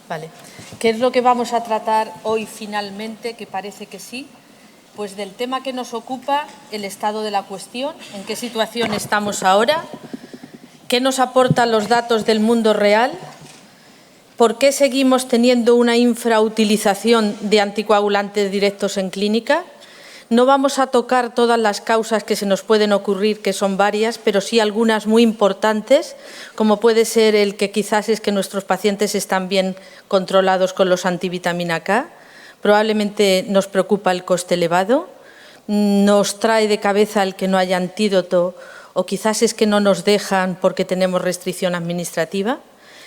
Vale. ¿Qué es lo que vamos a tratar hoy finalmente? Que parece que sí. Pues del tema que nos ocupa, el estado de la cuestión, en qué situación estamos ahora, qué nos aportan los datos del mundo real, por qué seguimos teniendo una infrautilización de anticoagulantes directos en clínica. No vamos a tocar todas las causas que se nos pueden ocurrir, que son varias, pero sí algunas muy importantes, como puede ser el que quizás es que nuestros pacientes están bien controlados con los antivitamina K. Probablemente nos preocupa el coste elevado, nos trae de cabeza el que no haya antídoto o quizás es que no nos dejan porque tenemos restricción administrativa.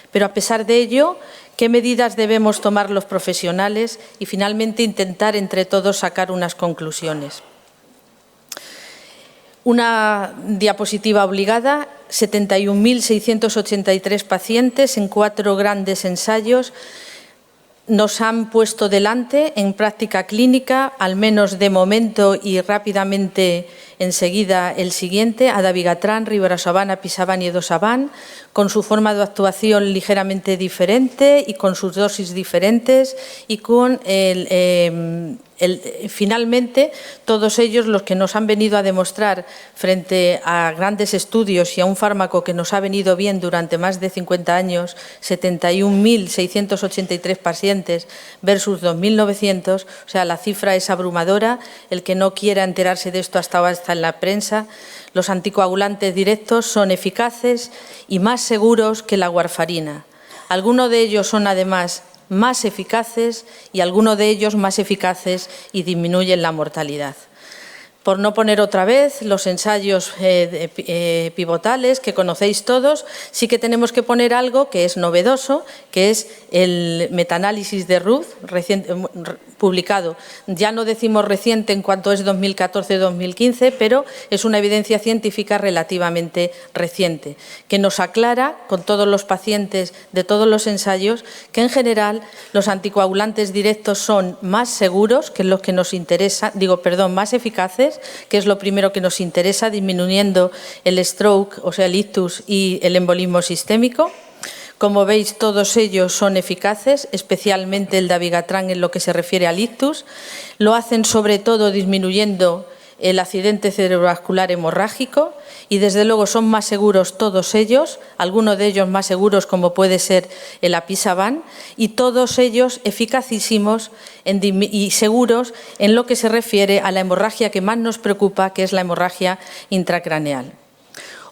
Pero a pesar de ello, ¿qué medidas debemos tomar los profesionales? Y finalmente intentar entre todos sacar unas conclusiones. Una diapositiva obligada, 71.683 pacientes en 4 grandes ensayos. Nos han puesto delante en práctica clínica, al menos de momento y rápidamente enseguida el siguiente, adabigatran, rivaroxaban, apisaban y edosaban, con su forma de actuación ligeramente diferente y con sus dosis diferentes y con finalmente todos ellos los que nos han venido a demostrar frente a grandes estudios y a un fármaco que nos ha venido bien durante más de 50 años, 71.683 pacientes versus 2.900, o sea, la cifra es abrumadora. El que no quiera enterarse de esto hasta ahora está en la prensa. Los anticoagulantes directos son eficaces y más seguros que la warfarina. Algunos de ellos son además más eficaces y algunos de ellos más eficaces y disminuyen la mortalidad. Por no poner otra vez los ensayos pivotales que conocéis todos, sí que tenemos que poner algo que es novedoso, que es el metaanálisis de Ruth, publicado. Ya no decimos reciente en cuanto es 2014-2015, pero es una evidencia científica relativamente reciente, que nos aclara con todos los pacientes de todos los ensayos que en general los anticoagulantes directos son más seguros, que es lo que nos interesa, más eficaces, que es lo primero que nos interesa, disminuyendo el stroke, o sea, el ictus y el embolismo sistémico. Como veis, todos ellos son eficaces, especialmente el dabigatran en lo que se refiere al ictus. Lo hacen sobre todo disminuyendo el accidente cerebrovascular hemorrágico y desde luego son más seguros todos ellos, algunos de ellos más seguros como puede ser el apisaban, y todos ellos eficacísimos y seguros en lo que se refiere a la hemorragia que más nos preocupa, que es la hemorragia intracraneal.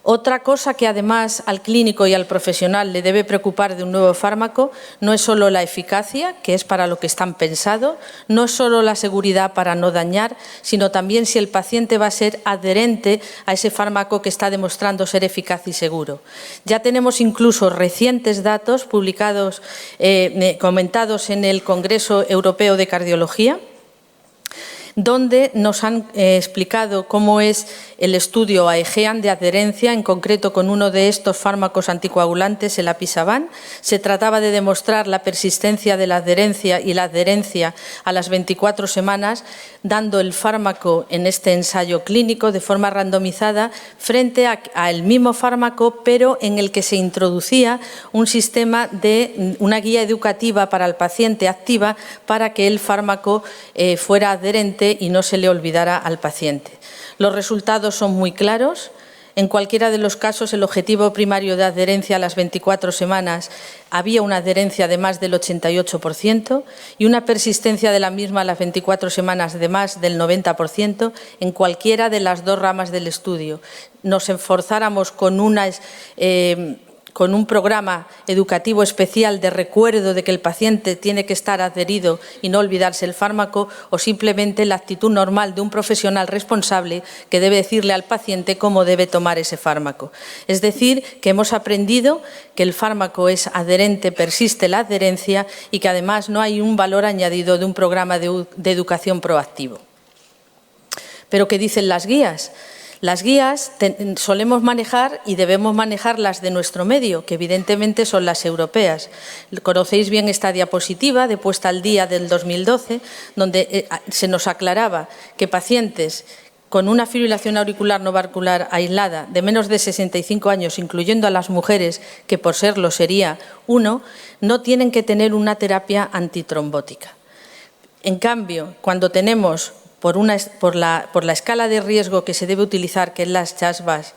Otra cosa que además al clínico y al profesional le debe preocupar de un nuevo fármaco no es solo la eficacia, que es para lo que están pensados, no es solo la seguridad para no dañar, sino también si el paciente va a ser adherente a ese fármaco que está demostrando ser eficaz y seguro. Ya tenemos incluso recientes datos publicados, comentados en el Congreso Europeo de Cardiología, donde nos han explicado cómo es el estudio AEGEAN de adherencia, en concreto con uno de estos fármacos anticoagulantes, el apisaban. Se trataba de demostrar la persistencia de la adherencia y la adherencia a las 24 semanas, dando el fármaco en este ensayo clínico de forma randomizada frente al mismo fármaco, pero en el que se introducía un sistema de una guía educativa para el paciente activa para que el fármaco fuera adherente y no se le olvidara al paciente. Los resultados son muy claros. En cualquiera de los casos, el objetivo primario de adherencia a las 24 semanas había una adherencia de más del 88% y una persistencia de la misma a las 24 semanas de más del 90% en cualquiera de las dos ramas del estudio. Nos esforzáramos con un programa educativo especial de recuerdo de que el paciente tiene que estar adherido y no olvidarse el fármaco, o simplemente la actitud normal de un profesional responsable que debe decirle al paciente cómo debe tomar ese fármaco. Es decir, que hemos aprendido que el fármaco es adherente, persiste la adherencia y que además no hay un valor añadido de un programa de educación proactivo. ¿Pero qué dicen las guías? Las guías solemos manejar y debemos manejar las de nuestro medio, que evidentemente son las europeas. Conocéis bien esta diapositiva de puesta al día del 2012, donde se nos aclaraba que pacientes con una fibrilación auricular no valvular aislada de menos de 65 años, incluyendo a las mujeres, que por serlo sería 1, no tienen que tener una terapia antitrombótica. En cambio, cuando tenemos por la escala de riesgo que se debe utilizar, que es las CHAS-VAS,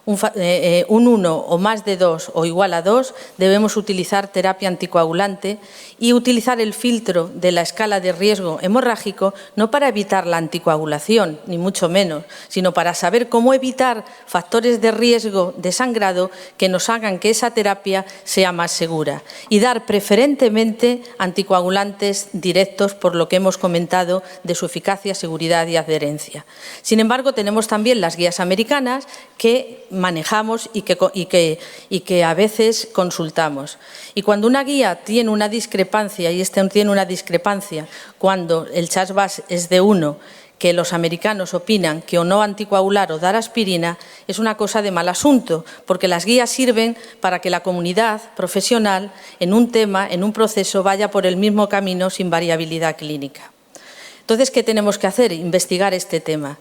un 1 o más de 2 o igual a 2, debemos utilizar terapia anticoagulante y utilizar el filtro de la escala de riesgo hemorrágico no para evitar la anticoagulación, ni mucho menos, sino para saber cómo evitar factores de riesgo de sangrado que nos hagan que esa terapia sea más segura y dar preferentemente anticoagulantes directos, por lo que hemos comentado de su eficacia, seguridad y adherencia. Sin embargo, tenemos también las guías americanas que manejamos y que a veces consultamos. Y cuando una guía tiene una discrepancia, y este tiene una discrepancia, cuando el CHAS-VAS es de 1, que los americanos opinan que o no anticoagular o dar aspirina, es una cosa de mal asunto, porque las guías sirven para que la comunidad profesional en un tema, en un proceso, vaya por el mismo camino sin variabilidad clínica. Entonces, ¿qué tenemos que hacer? Investigar este tema.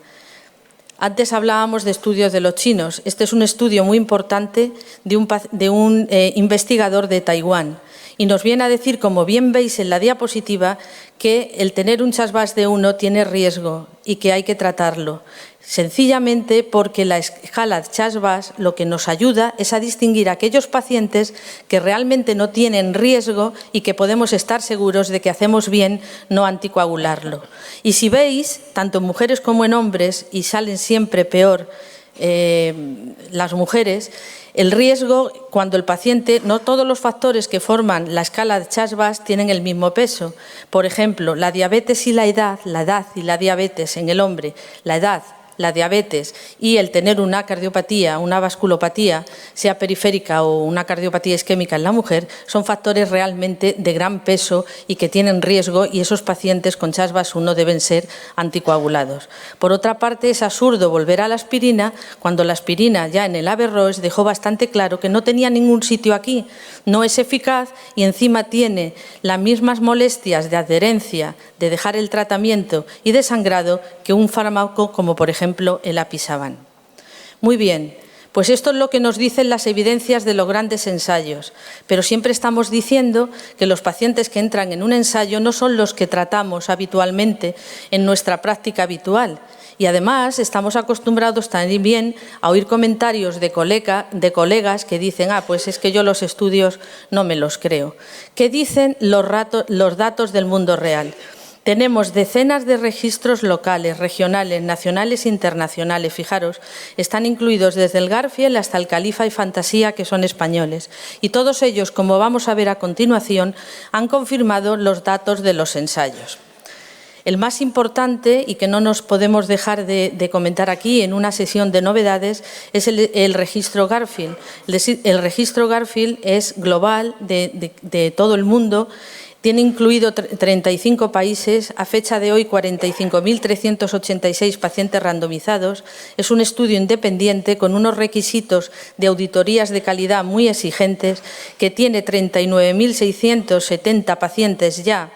Antes hablábamos de estudios de los chinos. Este es un estudio muy importante de un investigador de Taiwán y nos viene a decir, como bien veis en la diapositiva, que el tener un CHAS-VAS de 1 tiene riesgo y que hay que tratarlo. Sencillamente porque la escala CHAS-VAS lo que nos ayuda es a distinguir a aquellos pacientes que realmente no tienen riesgo y que podemos estar seguros de que hacemos bien no anticoagularlo. Y si veis, tanto en mujeres como en hombres, y salen siempre peor las mujeres, el riesgo cuando el paciente, no todos los factores que forman la escala de CHAS-VAS tienen el mismo peso. Por ejemplo, la diabetes y la edad y la diabetes en el hombre, la edad, la diabetes y el tener una cardiopatía, una vasculopatía, sea periférica o una cardiopatía isquémica en la mujer, son factores realmente de gran peso y que tienen riesgo, y esos pacientes con CHAS-VAS 1 deben ser anticoagulados. Por otra parte, es absurdo volver a la aspirina cuando la aspirina ya en el Averroes dejó bastante claro que no tenía ningún sitio aquí, no es eficaz y encima tiene las mismas molestias de adherencia, de dejar el tratamiento y de sangrado que un fármaco como por ejemplo el apisaban. Muy bien, pues esto es lo que nos dicen las evidencias de los grandes ensayos, pero siempre estamos diciendo que los pacientes que entran en un ensayo no son los que tratamos habitualmente en nuestra práctica habitual. Y además estamos acostumbrados también a oír comentarios de colegas que dicen, pues es que yo los estudios no me los creo. ¿Qué dicen los datos del mundo real? Tenemos decenas de registros locales, regionales, nacionales e internacionales. Fijaros, están incluidos desde el Garfield hasta el Califa y Fantasía, que son españoles. Y todos ellos, como vamos a ver a continuación, han confirmado los datos de los ensayos. El más importante, y que no nos podemos dejar de comentar aquí en una sesión de novedades, es el registro Garfield. El registro Garfield es global de todo el mundo. Tiene incluido 35 países, a fecha de hoy 45.386 pacientes randomizados. Es un estudio independiente con unos requisitos de auditorías de calidad muy exigentes, que tiene 39.670 pacientes ya,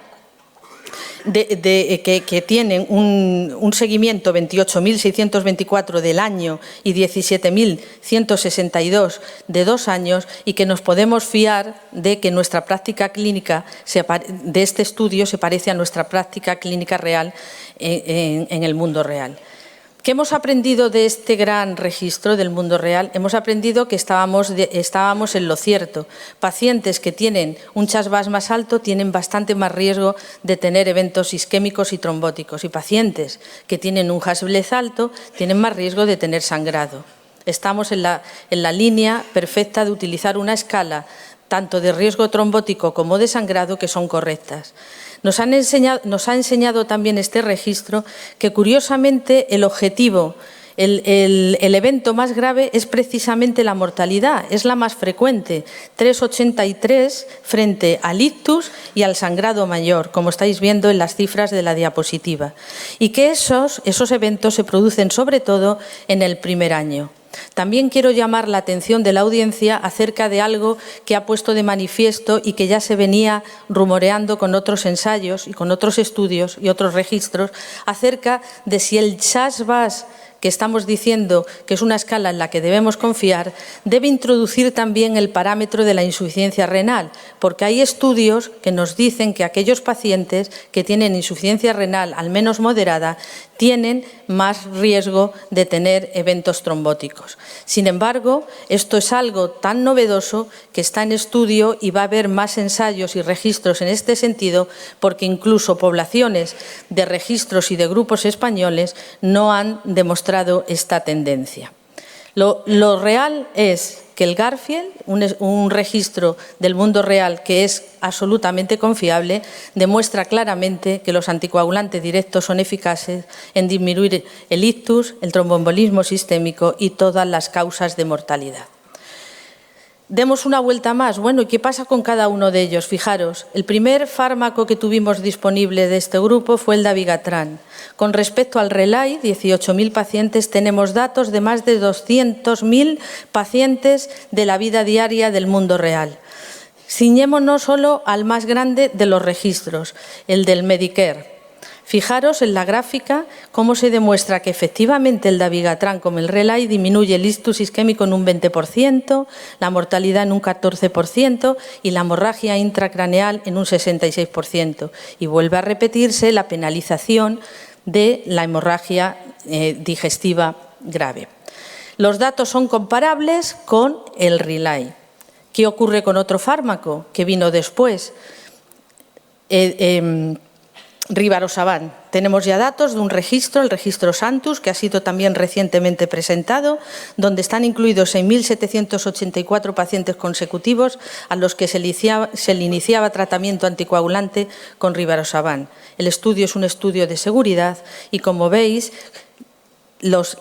que tienen un seguimiento 28.624 del año y 17.162 de 2 años, y que nos podemos fiar de que nuestra práctica clínica de este estudio se parece a nuestra práctica clínica real en el mundo real. ¿Qué hemos aprendido de este gran registro del mundo real? Hemos aprendido que estábamos en lo cierto. Pacientes que tienen un CHAS-VAS más alto tienen bastante más riesgo de tener eventos isquémicos y trombóticos, y pacientes que tienen un HAS-BLEZ alto tienen más riesgo de tener sangrado. Estamos en la línea perfecta de utilizar una escala tanto de riesgo trombótico como de sangrado que son correctas. Nos ha enseñado también este registro que, curiosamente, el objetivo, el evento más grave es precisamente la mortalidad, es la más frecuente, 3,83 frente al ictus y al sangrado mayor, como estáis viendo en las cifras de la diapositiva, y que esos eventos se producen sobre todo en el primer año. También quiero llamar la atención de la audiencia acerca de algo que ha puesto de manifiesto y que ya se venía rumoreando con otros ensayos y con otros estudios y otros registros, acerca de si el CHAS-VAS que estamos diciendo que es una escala en la que debemos confiar, debe introducir también el parámetro de la insuficiencia renal, porque hay estudios que nos dicen que aquellos pacientes que tienen insuficiencia renal, al menos moderada, tienen más riesgo de tener eventos trombóticos. Sin embargo, esto es algo tan novedoso que está en estudio y va a haber más ensayos y registros en este sentido, porque incluso poblaciones de registros y de grupos españoles no han demostrado esta tendencia. Lo real es que el Garfield, un registro del mundo real que es absolutamente confiable, demuestra claramente que los anticoagulantes directos son eficaces en disminuir el ictus, el tromboembolismo sistémico y todas las causas de mortalidad. Demos una vuelta más. Bueno, ¿y qué pasa con cada uno de ellos? Fijaros, el primer fármaco que tuvimos disponible de este grupo fue el dabigatran. Con respecto al Relay, 18.000 pacientes, tenemos datos de más de 200.000 pacientes de la vida diaria del mundo real. Ciñémonos solo al más grande de los registros, el del Medicare. Fijaros en la gráfica cómo se demuestra que efectivamente el dabigatran, como el Relay, disminuye el ictus isquémico en un 20%, la mortalidad en un 14% y la hemorragia intracraneal en un 66%. Y vuelve a repetirse la penalización de la hemorragia digestiva grave. Los datos son comparables con el Relay. ¿Qué ocurre con otro fármaco que vino después? Rivaroxaban. Tenemos ya datos de un registro, el registro Santus, que ha sido también recientemente presentado, donde están incluidos 6.784 pacientes consecutivos a los que se le iniciaba tratamiento anticoagulante con Rivaroxaban. El estudio es un estudio de seguridad y, como veis,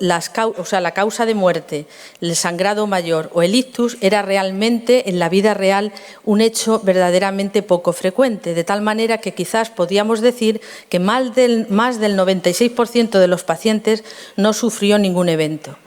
la causa de muerte, el sangrado mayor o el ictus era realmente en la vida real un hecho verdaderamente poco frecuente, de tal manera que quizás podíamos decir que más del 96% de los pacientes no sufrió ningún evento.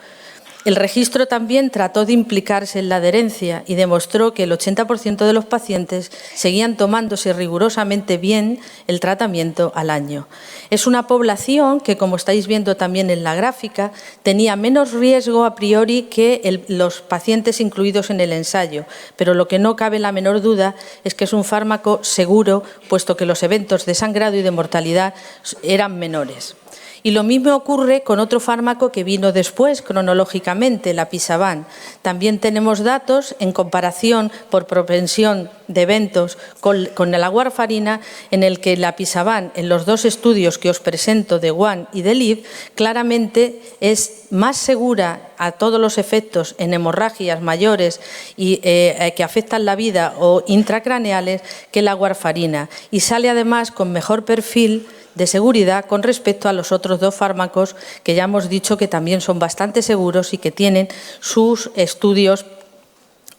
El registro también trató de implicarse en la adherencia y demostró que el 80% de los pacientes seguían tomándose rigurosamente bien el tratamiento al año. Es una población que, como estáis viendo también en la gráfica, tenía menos riesgo a priori que los pacientes incluidos en el ensayo, pero lo que no cabe la menor duda es que es un fármaco seguro, puesto que los eventos de sangrado y de mortalidad eran menores. Y lo mismo ocurre con otro fármaco que vino después, cronológicamente, el Apisaban. También tenemos datos en comparación por propensión de eventos con la warfarina, en el que el Apisaban, en los dos estudios que os presento de WAN y de LIV, claramente es más segura a todos los efectos en hemorragias mayores y que afectan la vida o intracraneales que la warfarina. Y sale además con mejor perfil de seguridad con respecto a los otros dos fármacos que ya hemos dicho que también son bastante seguros y que tienen sus estudios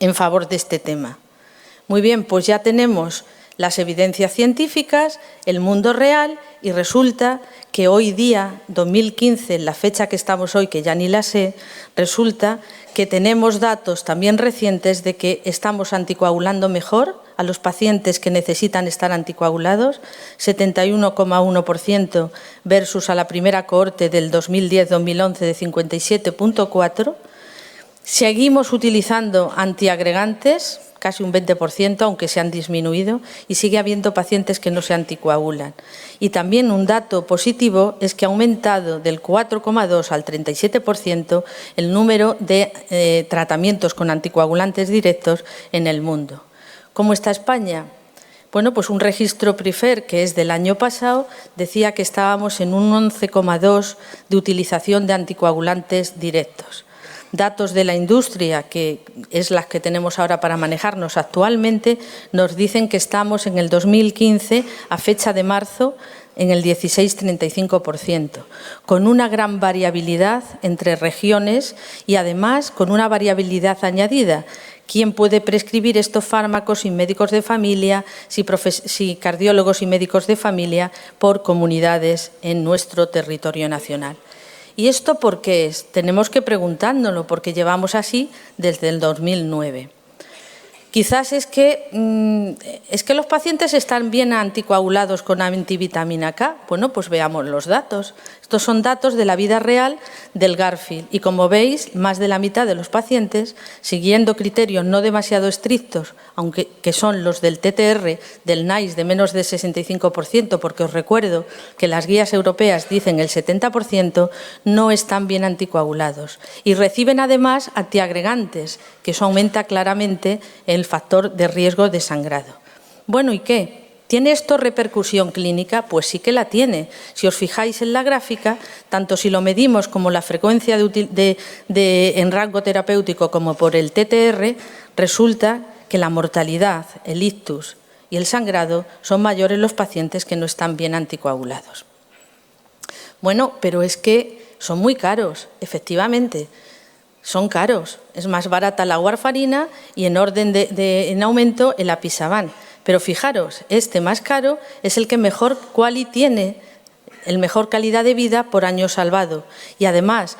en favor de este tema. Muy bien, pues ya tenemos las evidencias científicas, el mundo real, y resulta que hoy día, 2015, en la fecha que estamos hoy, que ya ni la sé, resulta que tenemos datos también recientes de que estamos anticoagulando mejor a los pacientes que necesitan estar anticoagulados, 71,1% versus a la primera cohorte del 2010-2011 de 57,4%. Seguimos utilizando antiagregantes, casi un 20%, aunque se han disminuido, y sigue habiendo pacientes que no se anticoagulan. Y también un dato positivo es que ha aumentado del 4,2 al 37% el número de tratamientos con anticoagulantes directos en el mundo. ¿Cómo está España? Bueno, pues un registro PRIFER, que es del año pasado, decía que estábamos en un 11,2 de utilización de anticoagulantes directos. Datos de la industria, que es las que tenemos ahora para manejarnos actualmente, nos dicen que estamos en el 2015, a fecha de marzo, en el 16,35%, con una gran variabilidad entre regiones y además con una variabilidad añadida. ¿Quién puede prescribir estos fármacos sin médicos de familia, si cardiólogos y médicos de familia por comunidades en nuestro territorio nacional? ¿Y esto por qué es? Tenemos que preguntárnoslo, porque llevamos así desde el 2009. Quizás es que los pacientes están bien anticoagulados con antivitamina K. Bueno, pues veamos los datos. Estos son datos de la vida real del Garfield y, como veis, más de la mitad de los pacientes, siguiendo criterios no demasiado estrictos, aunque que son los del TTR, del NICE de menos de 65%, porque os recuerdo que las guías europeas dicen el 70%, no están bien anticoagulados y reciben además antiagregantes, que eso aumenta claramente el factor de riesgo de sangrado. Bueno, ¿y qué? ¿Tiene esto repercusión clínica? Pues sí que la tiene. Si os fijáis en la gráfica, tanto si lo medimos como la frecuencia en rango terapéutico como por el TTR, resulta que la mortalidad, el ictus y el sangrado son mayores en los pacientes que no están bien anticoagulados. Bueno, pero es que son muy caros, efectivamente. Son caros. Es más barata la warfarina y en orden en aumento el apisaban. Pero fijaros, este más caro es el que mejor quali tiene, el mejor calidad de vida por año salvado. Y además,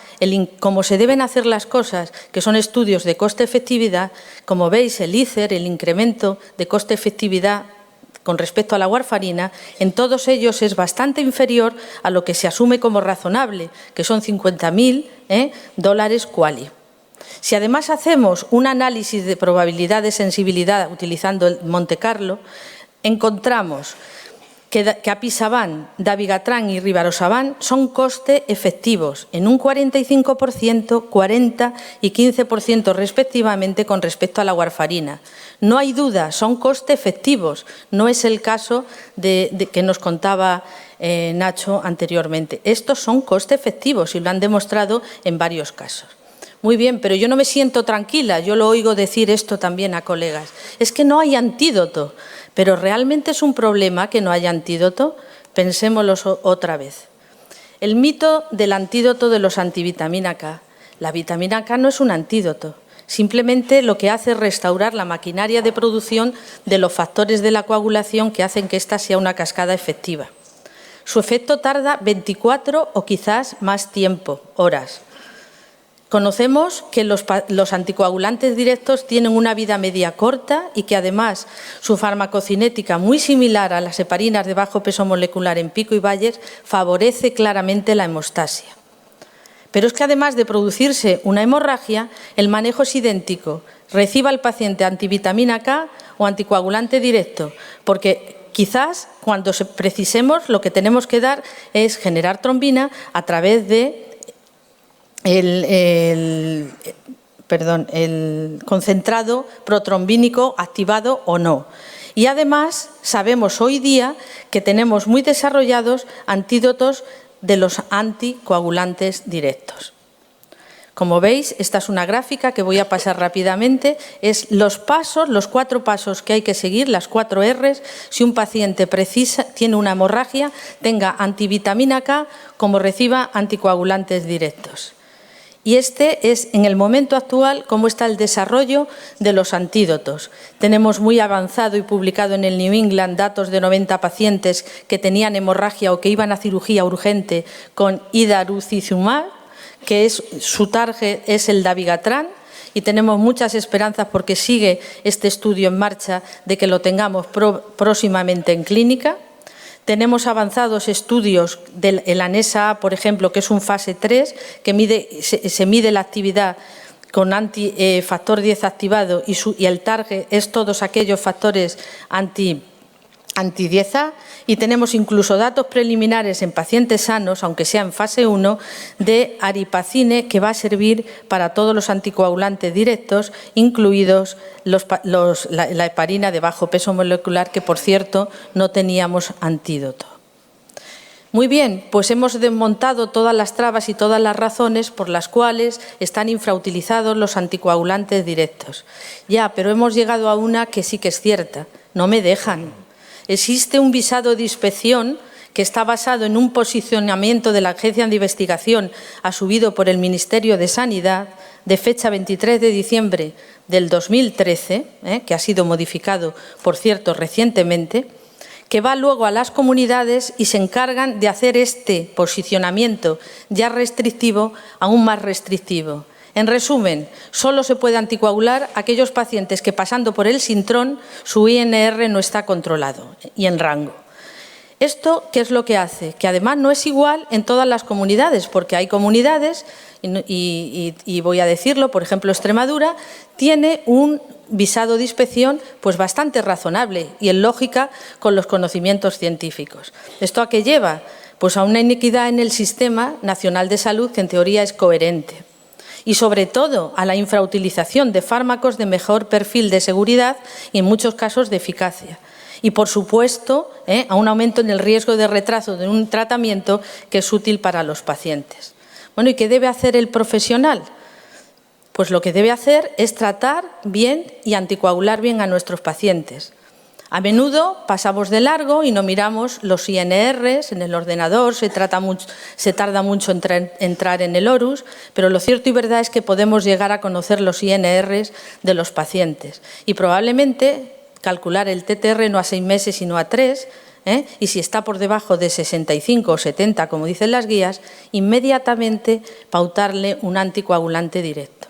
como se deben hacer las cosas, que son estudios de coste-efectividad, como veis, el ICER, el incremento de coste-efectividad con respecto a la warfarina, en todos ellos es bastante inferior a lo que se asume como razonable, que son $50.000 quali. Si además hacemos un análisis de probabilidad de sensibilidad utilizando el Monte Carlo, encontramos que apisaban, dabigatran y rivaroxaban son coste efectivos en un 45%, 40% y 15% respectivamente con respecto a la warfarina. No hay duda, son coste efectivos. No es el caso de que nos contaba Nacho anteriormente. Estos son coste efectivos y lo han demostrado en varios casos. Muy bien, pero yo no me siento tranquila, yo lo oigo decir esto también a colegas. Es que no hay antídoto, pero ¿realmente es un problema que no haya antídoto? Pensémoslo otra vez. El mito del antídoto de los antivitamina K. La vitamina K no es un antídoto, simplemente lo que hace es restaurar la maquinaria de producción de los factores de la coagulación que hacen que ésta sea una cascada efectiva. Su efecto tarda 24 o quizás más tiempo, horas. Conocemos que los anticoagulantes directos tienen una vida media corta y que además su farmacocinética, muy similar a las heparinas de bajo peso molecular en Pico y Bayes, favorece claramente la hemostasia. Pero es que además de producirse una hemorragia, el manejo es idéntico. Reciba el paciente antivitamina K o anticoagulante directo, porque quizás cuando precisemos lo que tenemos que dar es generar trombina a través de el concentrado protrombínico activado o no. Y además sabemos hoy día que tenemos muy desarrollados antídotos de los anticoagulantes directos. Como veis, esta es una gráfica que voy a pasar rápidamente. Es los 4 pasos que hay que seguir, las 4 R's, si un paciente tiene una hemorragia, tenga antivitamina K como reciba anticoagulantes directos. Y este es, en el momento actual, cómo está el desarrollo de los antídotos. Tenemos muy avanzado y publicado en el New England datos de 90 pacientes que tenían hemorragia o que iban a cirugía urgente con idarucizumab, que su target es el dabigatran, y tenemos muchas esperanzas porque sigue este estudio en marcha de que lo tengamos próximamente en clínica. Tenemos avanzados estudios del ANESA, por ejemplo, que es un fase 3, que se mide la actividad con factor 10 activado y el target es todos aquellos factores anti-10A, y tenemos incluso datos preliminares en pacientes sanos, aunque sea en fase 1, de aripacine, que va a servir para todos los anticoagulantes directos, incluidos la heparina de bajo peso molecular, que por cierto no teníamos antídoto. Muy bien, pues hemos desmontado todas las trabas y todas las razones por las cuales están infrautilizados los anticoagulantes directos. Ya, pero hemos llegado a una que sí que es cierta, no me dejan. Existe un visado de inspección que está basado en un posicionamiento de la Agencia de Investigación asumido por el Ministerio de Sanidad de fecha 23 de diciembre del 2013, que ha sido modificado, por cierto, recientemente, que va luego a las comunidades y se encargan de hacer este posicionamiento ya restrictivo aún más restrictivo. En resumen, solo se puede anticoagular a aquellos pacientes que pasando por el sintrón su INR no está controlado y en rango. ¿Esto qué es lo que hace? Que además no es igual en todas las comunidades, porque hay comunidades, y voy a decirlo, por ejemplo, Extremadura tiene un visado de inspección pues bastante razonable y en lógica con los conocimientos científicos. ¿Esto a qué lleva? Pues a una inequidad en el Sistema Nacional de Salud que en teoría es coherente. Y sobre todo a la infrautilización de fármacos de mejor perfil de seguridad y en muchos casos de eficacia. Y, por supuesto, a un aumento en el riesgo de retraso de un tratamiento que es útil para los pacientes. Bueno, ¿y qué debe hacer el profesional? Pues lo que debe hacer es tratar bien y anticoagular bien a nuestros pacientes. A menudo pasamos de largo y no miramos los INRs en el ordenador, se tarda mucho en entrar en el ORUS, pero lo cierto y verdad es que podemos llegar a conocer los INRs de los pacientes y probablemente calcular el TTR no a 6 meses sino a 3, y si está por debajo de 65 o 70, como dicen las guías, inmediatamente pautarle un anticoagulante directo.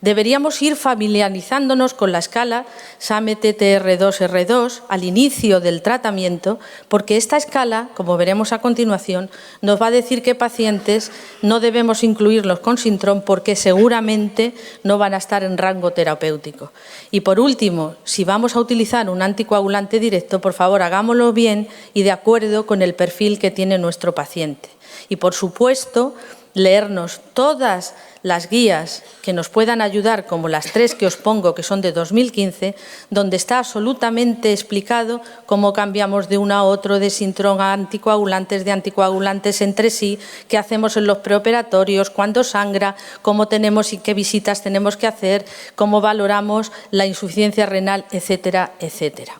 Deberíamos ir familiarizándonos con la escala SAMe-TTR2-R2 al inicio del tratamiento, porque esta escala, como veremos a continuación, nos va a decir qué pacientes no debemos incluirlos con sintrón porque seguramente no van a estar en rango terapéutico. Y por último, si vamos a utilizar un anticoagulante directo, por favor, hagámoslo bien y de acuerdo con el perfil que tiene nuestro paciente. Y, por supuesto, leernos todas las guías que nos puedan ayudar, como las 3 que os pongo, que son de 2015, donde está absolutamente explicado cómo cambiamos de uno a otro, de sintrón a anticoagulantes, de anticoagulantes entre sí, qué hacemos en los preoperatorios, cuándo sangra, cómo tenemos y qué visitas tenemos que hacer, cómo valoramos la insuficiencia renal, etcétera, etcétera.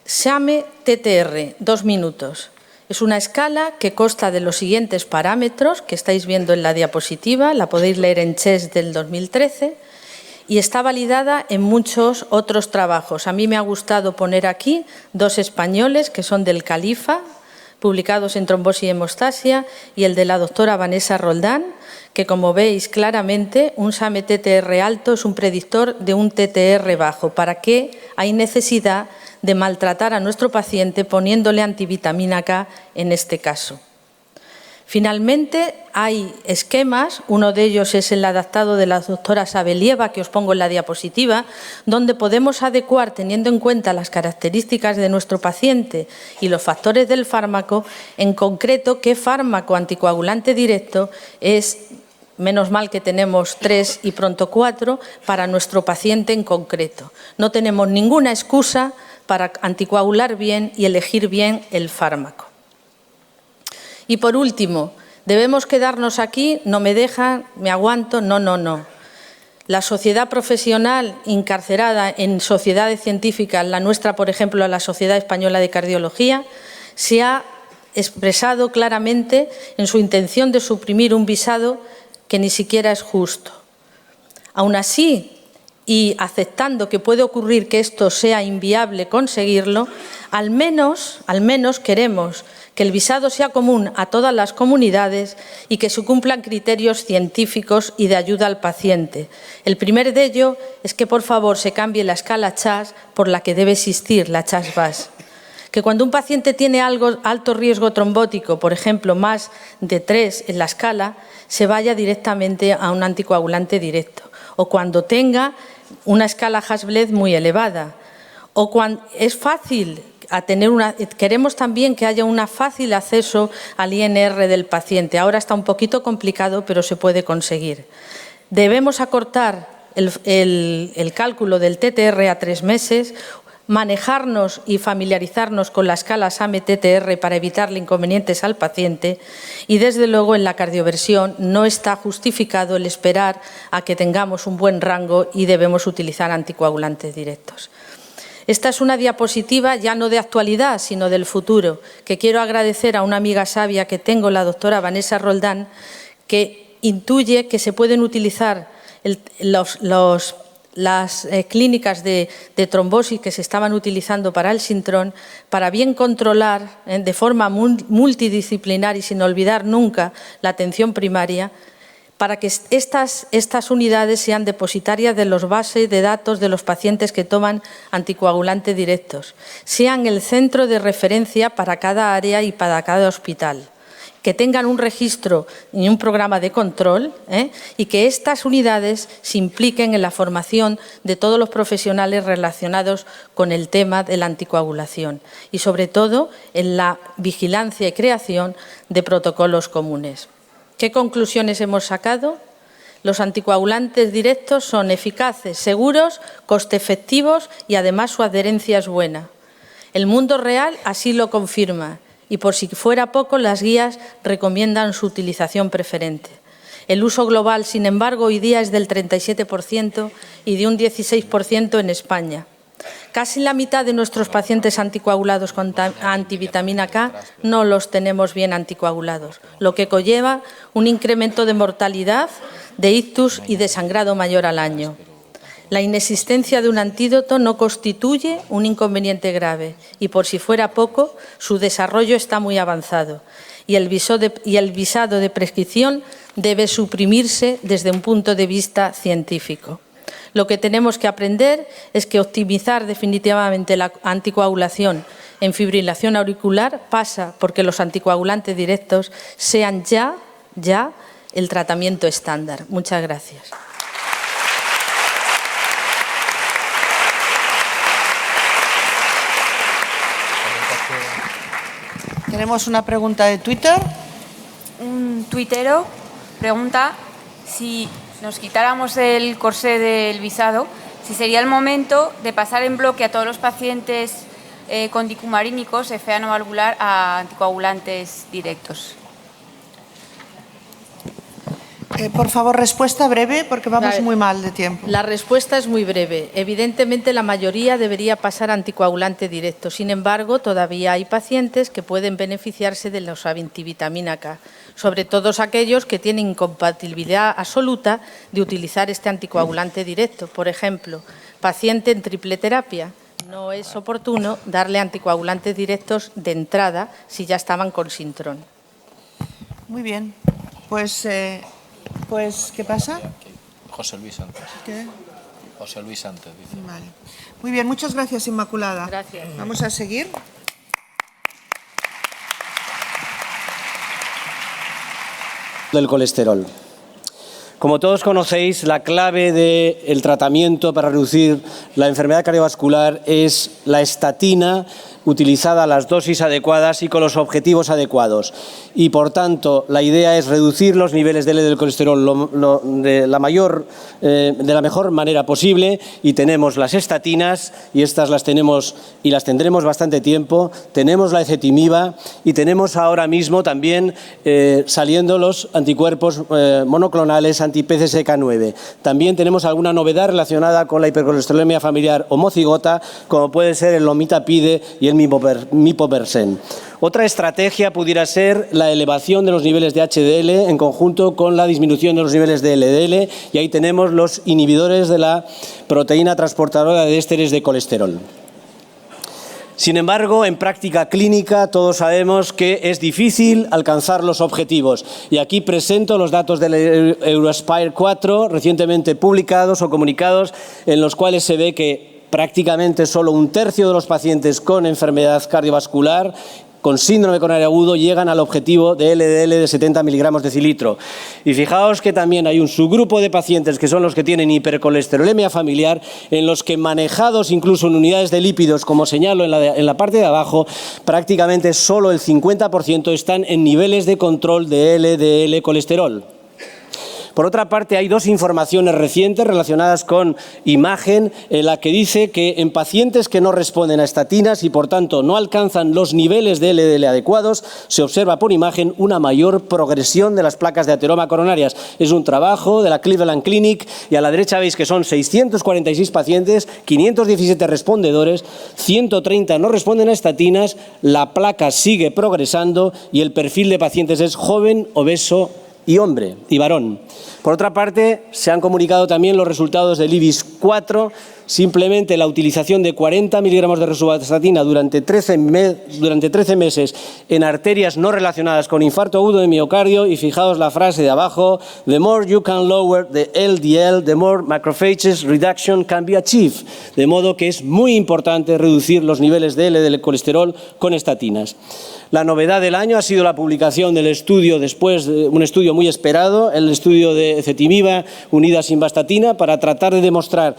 SAMe-TTR, 2 minutos. Es una escala que consta de los siguientes parámetros que estáis viendo en la diapositiva, la podéis leer en CHES del 2013 y está validada en muchos otros trabajos. A mí me ha gustado poner aquí 2 españoles que son del Califa, publicados en Trombosis y Hemostasia, y el de la doctora Vanessa Roldán, que como veis claramente un SAMe-TTR alto es un predictor de un TTR bajo. ¿Para qué hay necesidad de maltratar a nuestro paciente poniéndole antivitamina K en este caso? Finalmente, hay esquemas, uno de ellos es el adaptado de la doctora Sabelieva, que os pongo en la diapositiva, donde podemos adecuar, teniendo en cuenta las características de nuestro paciente y los factores del fármaco, en concreto qué fármaco anticoagulante directo es, menos mal que tenemos 3 y pronto 4, para nuestro paciente en concreto. No tenemos ninguna excusa para anticoagular bien y elegir bien el fármaco. Y por último, debemos quedarnos aquí, no me dejan, me aguanto, no. La sociedad profesional encarcerada en sociedades científicas, la nuestra, por ejemplo, la Sociedad Española de Cardiología, se ha expresado claramente en su intención de suprimir un visado que ni siquiera es justo. Aún así, y aceptando que puede ocurrir que esto sea inviable conseguirlo, al menos queremos que el visado sea común a todas las comunidades y que se cumplan criterios científicos y de ayuda al paciente. El primer de ello es que, por favor, se cambie la escala CHAS por la que debe existir, la CHAS-VAS. Que cuando un paciente tiene alto riesgo trombótico, por ejemplo, más de 3 en la escala, se vaya directamente a un anticoagulante directo. O cuando tenga una escala Hasbled muy elevada. O cuando es fácil queremos también que haya un fácil acceso al INR del paciente. Ahora está un poquito complicado, pero se puede conseguir. Debemos acortar el cálculo del TTR a 3 meses, manejarnos y familiarizarnos con la escala SAMe-TTR para evitarle inconvenientes al paciente y, desde luego, en la cardioversión no está justificado el esperar a que tengamos un buen rango y debemos utilizar anticoagulantes directos. Esta es una diapositiva ya no de actualidad, sino del futuro, que quiero agradecer a una amiga sabia que tengo, la doctora Vanessa Roldán, que intuye que se pueden utilizar las clínicas de trombosis que se estaban utilizando para el Sintrom, para bien controlar de forma multidisciplinar y sin olvidar nunca la atención primaria, para que estas unidades sean depositarias de los bases de datos de los pacientes que toman anticoagulantes directos, sean el centro de referencia para cada área y para cada hospital, que tengan un registro y un programa de control y que estas unidades se impliquen en la formación de todos los profesionales relacionados con el tema de la anticoagulación y, sobre todo, en la vigilancia y creación de protocolos comunes. ¿Qué conclusiones hemos sacado? Los anticoagulantes directos son eficaces, seguros, coste-efectivos y, además, su adherencia es buena. El mundo real así lo confirma y, por si fuera poco, las guías recomiendan su utilización preferente. El uso global, sin embargo, hoy día es del 37% y de un 16% en España. Casi la mitad de nuestros pacientes anticoagulados con antivitamina K no los tenemos bien anticoagulados, lo que conlleva un incremento de mortalidad, de ictus y de sangrado mayor al año. La inexistencia de un antídoto no constituye un inconveniente grave y, por si fuera poco, su desarrollo está muy avanzado y el visado de prescripción debe suprimirse desde un punto de vista científico. Lo que tenemos que aprender es que optimizar definitivamente la anticoagulación en fibrilación auricular pasa porque los anticoagulantes directos sean ya el tratamiento estándar. Muchas gracias. Tenemos una pregunta de Twitter. Un tuitero pregunta si nos quitáramos el corsé del visado, si sería el momento de pasar en bloque a todos los pacientes con dicumarínicos, FA no valvular, a anticoagulantes directos. Por favor, respuesta breve, porque vamos muy mal de tiempo. La respuesta es muy breve. Evidentemente, la mayoría debería pasar a anticoagulante directo. Sin embargo, todavía hay pacientes que pueden beneficiarse de los antivitamina K, sobre todo aquellos que tienen incompatibilidad absoluta de utilizar este anticoagulante directo. Por ejemplo, paciente en triple terapia. No es oportuno darle anticoagulantes directos de entrada si ya estaban con Sintrom. Muy bien. Pues, ¿qué pasa? José Luis antes. ¿Qué? José Luis antes, dice. Vale. Muy bien, muchas gracias, Inmaculada. Gracias. Vamos a seguir. Del colesterol. Como todos conocéis, la clave del tratamiento para reducir la enfermedad cardiovascular es la estatina, utilizada a las dosis adecuadas y con los objetivos adecuados. Y, por tanto, la idea es reducir los niveles de LDL del colesterol de la mejor manera posible, y tenemos las estatinas, y estas las tenemos y las tendremos bastante tiempo, tenemos la ezetimiba y tenemos ahora mismo también saliendo los anticuerpos monoclonales anti-PCSK9. También tenemos alguna novedad relacionada con la hipercolesterolemia familiar homocigota, como puede ser el lomitapide y el mipopersen. Otra estrategia pudiera ser la elevación de los niveles de HDL en conjunto con la disminución de los niveles de LDL, y ahí tenemos los inhibidores de la proteína transportadora de ésteres de colesterol. Sin embargo, en práctica clínica todos sabemos que es difícil alcanzar los objetivos, y aquí presento los datos del Euroaspire 4 recientemente publicados o comunicados, en los cuales se ve que prácticamente solo un tercio de los pacientes con enfermedad cardiovascular con síndrome coronario agudo llegan al objetivo de LDL de 70 miligramos decilitro. Y fijaos que también hay un subgrupo de pacientes que son los que tienen hipercolesterolemia familiar, en los que, manejados incluso en unidades de lípidos, como señalo en la parte de abajo, prácticamente solo el 50% están en niveles de control de LDL colesterol. Por otra parte, hay dos informaciones recientes relacionadas con imagen, en la que dice que en pacientes que no responden a estatinas y, por tanto, no alcanzan los niveles de LDL adecuados, se observa por imagen una mayor progresión de las placas de ateroma coronarias. Es un trabajo de la Cleveland Clinic, y a la derecha veis que son 646 pacientes, 517 respondedores, 130 no responden a estatinas, la placa sigue progresando y el perfil de pacientes es joven, obeso y hombre y varón. Por otra parte, se han comunicado también los resultados del IBIS-4. Simplemente la utilización de 40 miligramos de rosuvastatina durante 13 meses en arterias no relacionadas con infarto agudo de miocardio, y fijaos la frase de abajo: the more you can lower the LDL, the more macrophages reduction can be achieved. De modo que es muy importante reducir los niveles de LDL colesterol con estatinas. La novedad del año ha sido la publicación del estudio, después de un estudio muy esperado, el estudio de ezetimiba unida a simvastatina, para tratar de demostrar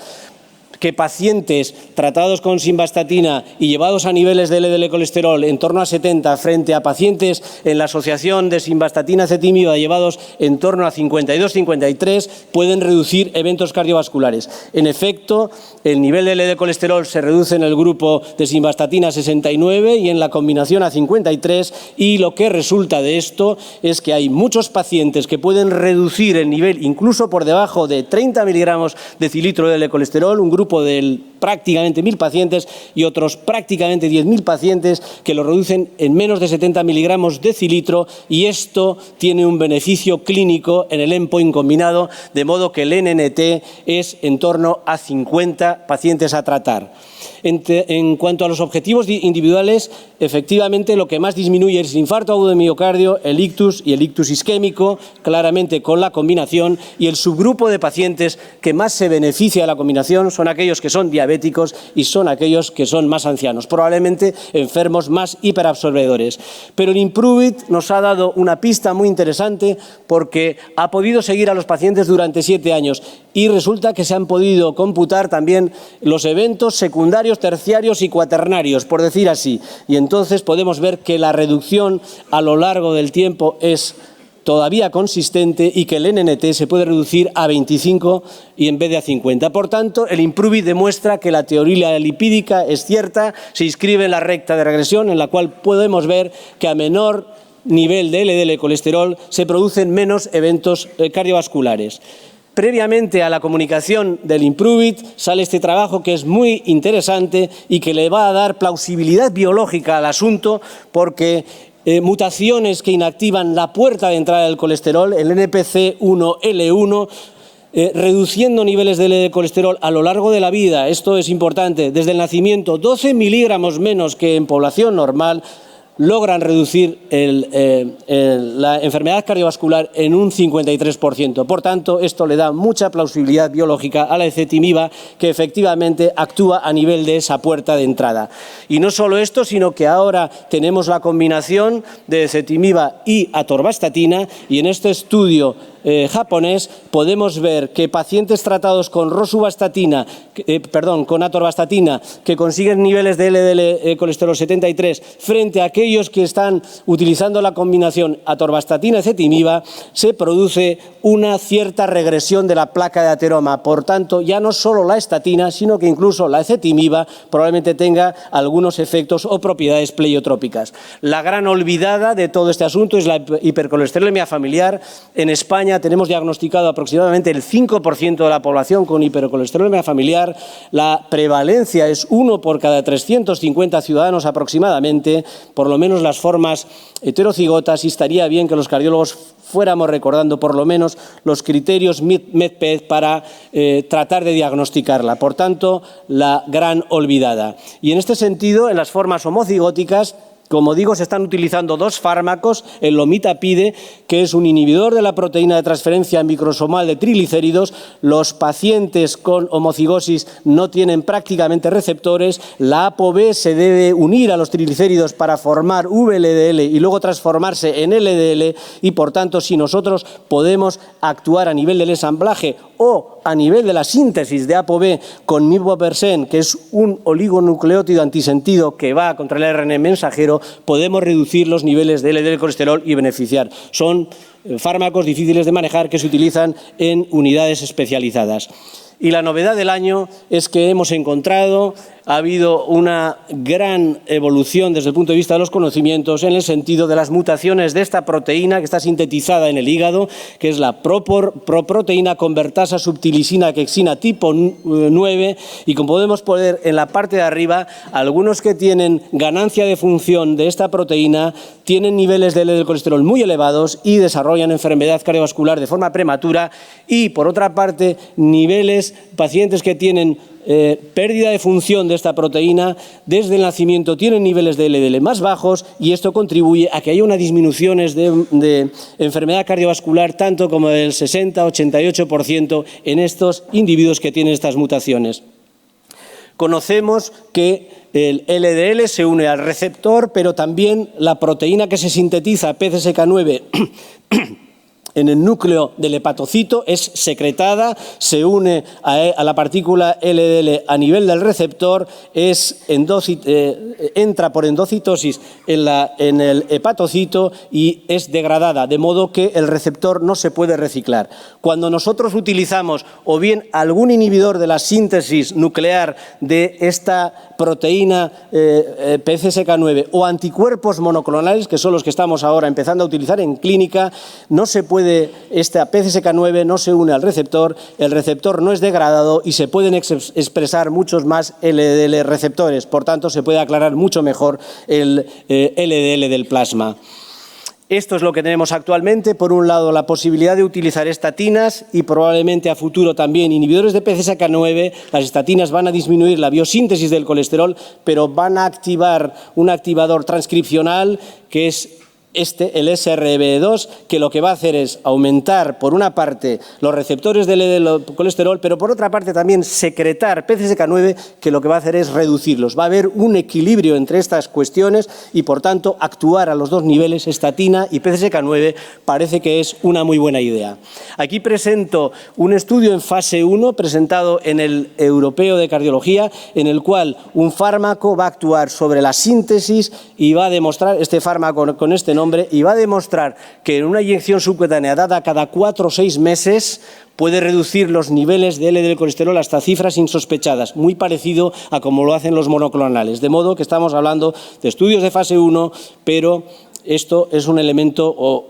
que pacientes tratados con simvastatina y llevados a niveles de LDL colesterol en torno a 70 frente a pacientes en la asociación de simvastatina-ezetimiba llevados en torno a 52-53 pueden reducir eventos cardiovasculares. En efecto, el nivel de LDL colesterol se reduce en el grupo de simvastatina a 69 y en la combinación a 53, y lo que resulta de esto es que hay muchos pacientes que pueden reducir el nivel incluso por debajo de 30 miligramos de cilitro de LDL colesterol, un grupo de prácticamente 1.000 pacientes y otros prácticamente 10.000 pacientes que lo reducen en menos de 70 miligramos de cilitro, y esto tiene un beneficio clínico en el endpoint combinado, de modo que el NNT es en torno a 50 pacientes a tratar. En cuanto a los objetivos individuales, efectivamente lo que más disminuye es el infarto agudo de miocardio, el ictus y el ictus isquémico, claramente con la combinación, y el subgrupo de pacientes que más se beneficia de la combinación son aquellos que son diabéticos y son aquellos que son más ancianos, probablemente enfermos más hiperabsorbedores. Pero el IMPROVE-IT nos ha dado una pista muy interesante, porque ha podido seguir a los pacientes durante 7 años y resulta que se han podido computar también los eventos secundarios, terciarios y cuaternarios, por decir así. Y entonces podemos ver que la reducción a lo largo del tiempo es todavía consistente y que el NNT se puede reducir a 25 y en vez de a 50. Por tanto, el IMPROVE-IT demuestra que la teoría lipídica es cierta, se inscribe en la recta de regresión, en la cual podemos ver que a menor nivel de LDL colesterol se producen menos eventos cardiovasculares. Previamente a la comunicación del IMPROVE-IT sale este trabajo que es muy interesante y que le va a dar plausibilidad biológica al asunto, porque mutaciones que inactivan la puerta de entrada del colesterol, el NPC1L1, reduciendo niveles de LDL colesterol a lo largo de la vida, esto es importante, desde el nacimiento 12 miligramos menos que en población normal, logran reducir la enfermedad cardiovascular en un 53%. Por tanto, esto le da mucha plausibilidad biológica a la ezetimiba, que efectivamente actúa a nivel de esa puerta de entrada. Y no solo esto, sino que ahora tenemos la combinación de ezetimiba y atorvastatina, y en este estudio japonés podemos ver que pacientes tratados con con atorvastatina, que consiguen niveles de LDL colesterol 73 frente a aquellos que están utilizando la combinación atorvastatina-ezetimiba, se produce una cierta regresión de la placa de ateroma. Por tanto, ya no solo la estatina, sino que incluso la ezetimiba probablemente tenga algunos efectos o propiedades pleiotrópicas. La gran olvidada de todo este asunto es la hipercolesterolemia familiar. En España tenemos diagnosticado aproximadamente el 5% de la población con hipercolesterolemia familiar. La prevalencia es 1 por cada 350 ciudadanos aproximadamente, por lo menos las formas heterocigotas, y estaría bien que los cardiólogos fuéramos recordando por lo menos los criterios MEDPED para tratar de diagnosticarla. Por tanto, la gran olvidada. Y en este sentido, en las formas homocigóticas, como digo, se están utilizando 2 fármacos, el lomipatide, que es un inhibidor de la proteína de transferencia microsomal de triglicéridos. Los pacientes con homocigosis no tienen prácticamente receptores. La ApoB se debe unir a los triglicéridos para formar VLDL y luego transformarse en LDL, y por tanto, si nosotros podemos actuar a nivel del ensamblaje o a nivel de la síntesis de ApoB con mipopersen, que es un oligonucleótido antisentido que va contra el ARN mensajero, podemos reducir los niveles de LDL colesterol y beneficiar. Son fármacos difíciles de manejar que se utilizan en unidades especializadas. Y la novedad del año es que hemos encontrado, ha habido una gran evolución desde el punto de vista de los conocimientos en el sentido de las mutaciones de esta proteína que está sintetizada en el hígado, que es la proproteína convertasa subtilisina quexina tipo 9, y como podemos poner en la parte de arriba, algunos que tienen ganancia de función de esta proteína tienen niveles de LDL colesterol muy elevados y desarrollan enfermedad cardiovascular de forma prematura, y por otra parte, pacientes que tienen pérdida de función de esta proteína desde el nacimiento tienen niveles de LDL más bajos, y esto contribuye a que haya unas disminuciones de enfermedad cardiovascular tanto como del 60-88% en estos individuos que tienen estas mutaciones. Conocemos que el LDL se une al receptor, pero también la proteína que se sintetiza, PCSK9, en el núcleo del hepatocito es secretada, se une a la partícula LDL a nivel del receptor, entra por endocitosis en el hepatocito y es degradada, de modo que el receptor no se puede reciclar. Cuando nosotros utilizamos o bien algún inhibidor de la síntesis nuclear de esta proteína PCSK9 o anticuerpos monoclonales, que son los que estamos ahora empezando a utilizar en clínica, no se puede, esta PCSK9 no se une al receptor, el receptor no es degradado y se pueden expresar muchos más LDL receptores, por tanto se puede aclarar mucho mejor el LDL del plasma. Esto es lo que tenemos actualmente. Por un lado, la posibilidad de utilizar estatinas y probablemente a futuro también inhibidores de PCSK9. Las estatinas van a disminuir la biosíntesis del colesterol, pero van a activar un activador transcripcional que es el SRB2, que lo que va a hacer es aumentar, por una parte, los receptores del colesterol, pero por otra parte también secretar PCSK9, que lo que va a hacer es reducirlos. Va a haber un equilibrio entre estas cuestiones y, por tanto, actuar a los dos niveles, estatina y PCSK9, parece que es una muy buena idea. Aquí presento un estudio en fase 1 presentado en el Europeo de Cardiología, en el cual un fármaco va a actuar sobre la síntesis y va a demostrar, este fármaco con este nombre, y va a demostrar que en una inyección subcutánea dada cada 4 o 6 meses puede reducir los niveles de LDL colesterol hasta cifras insospechadas, muy parecido a como lo hacen los monoclonales. De modo que estamos hablando de estudios de fase 1, pero esto es un elemento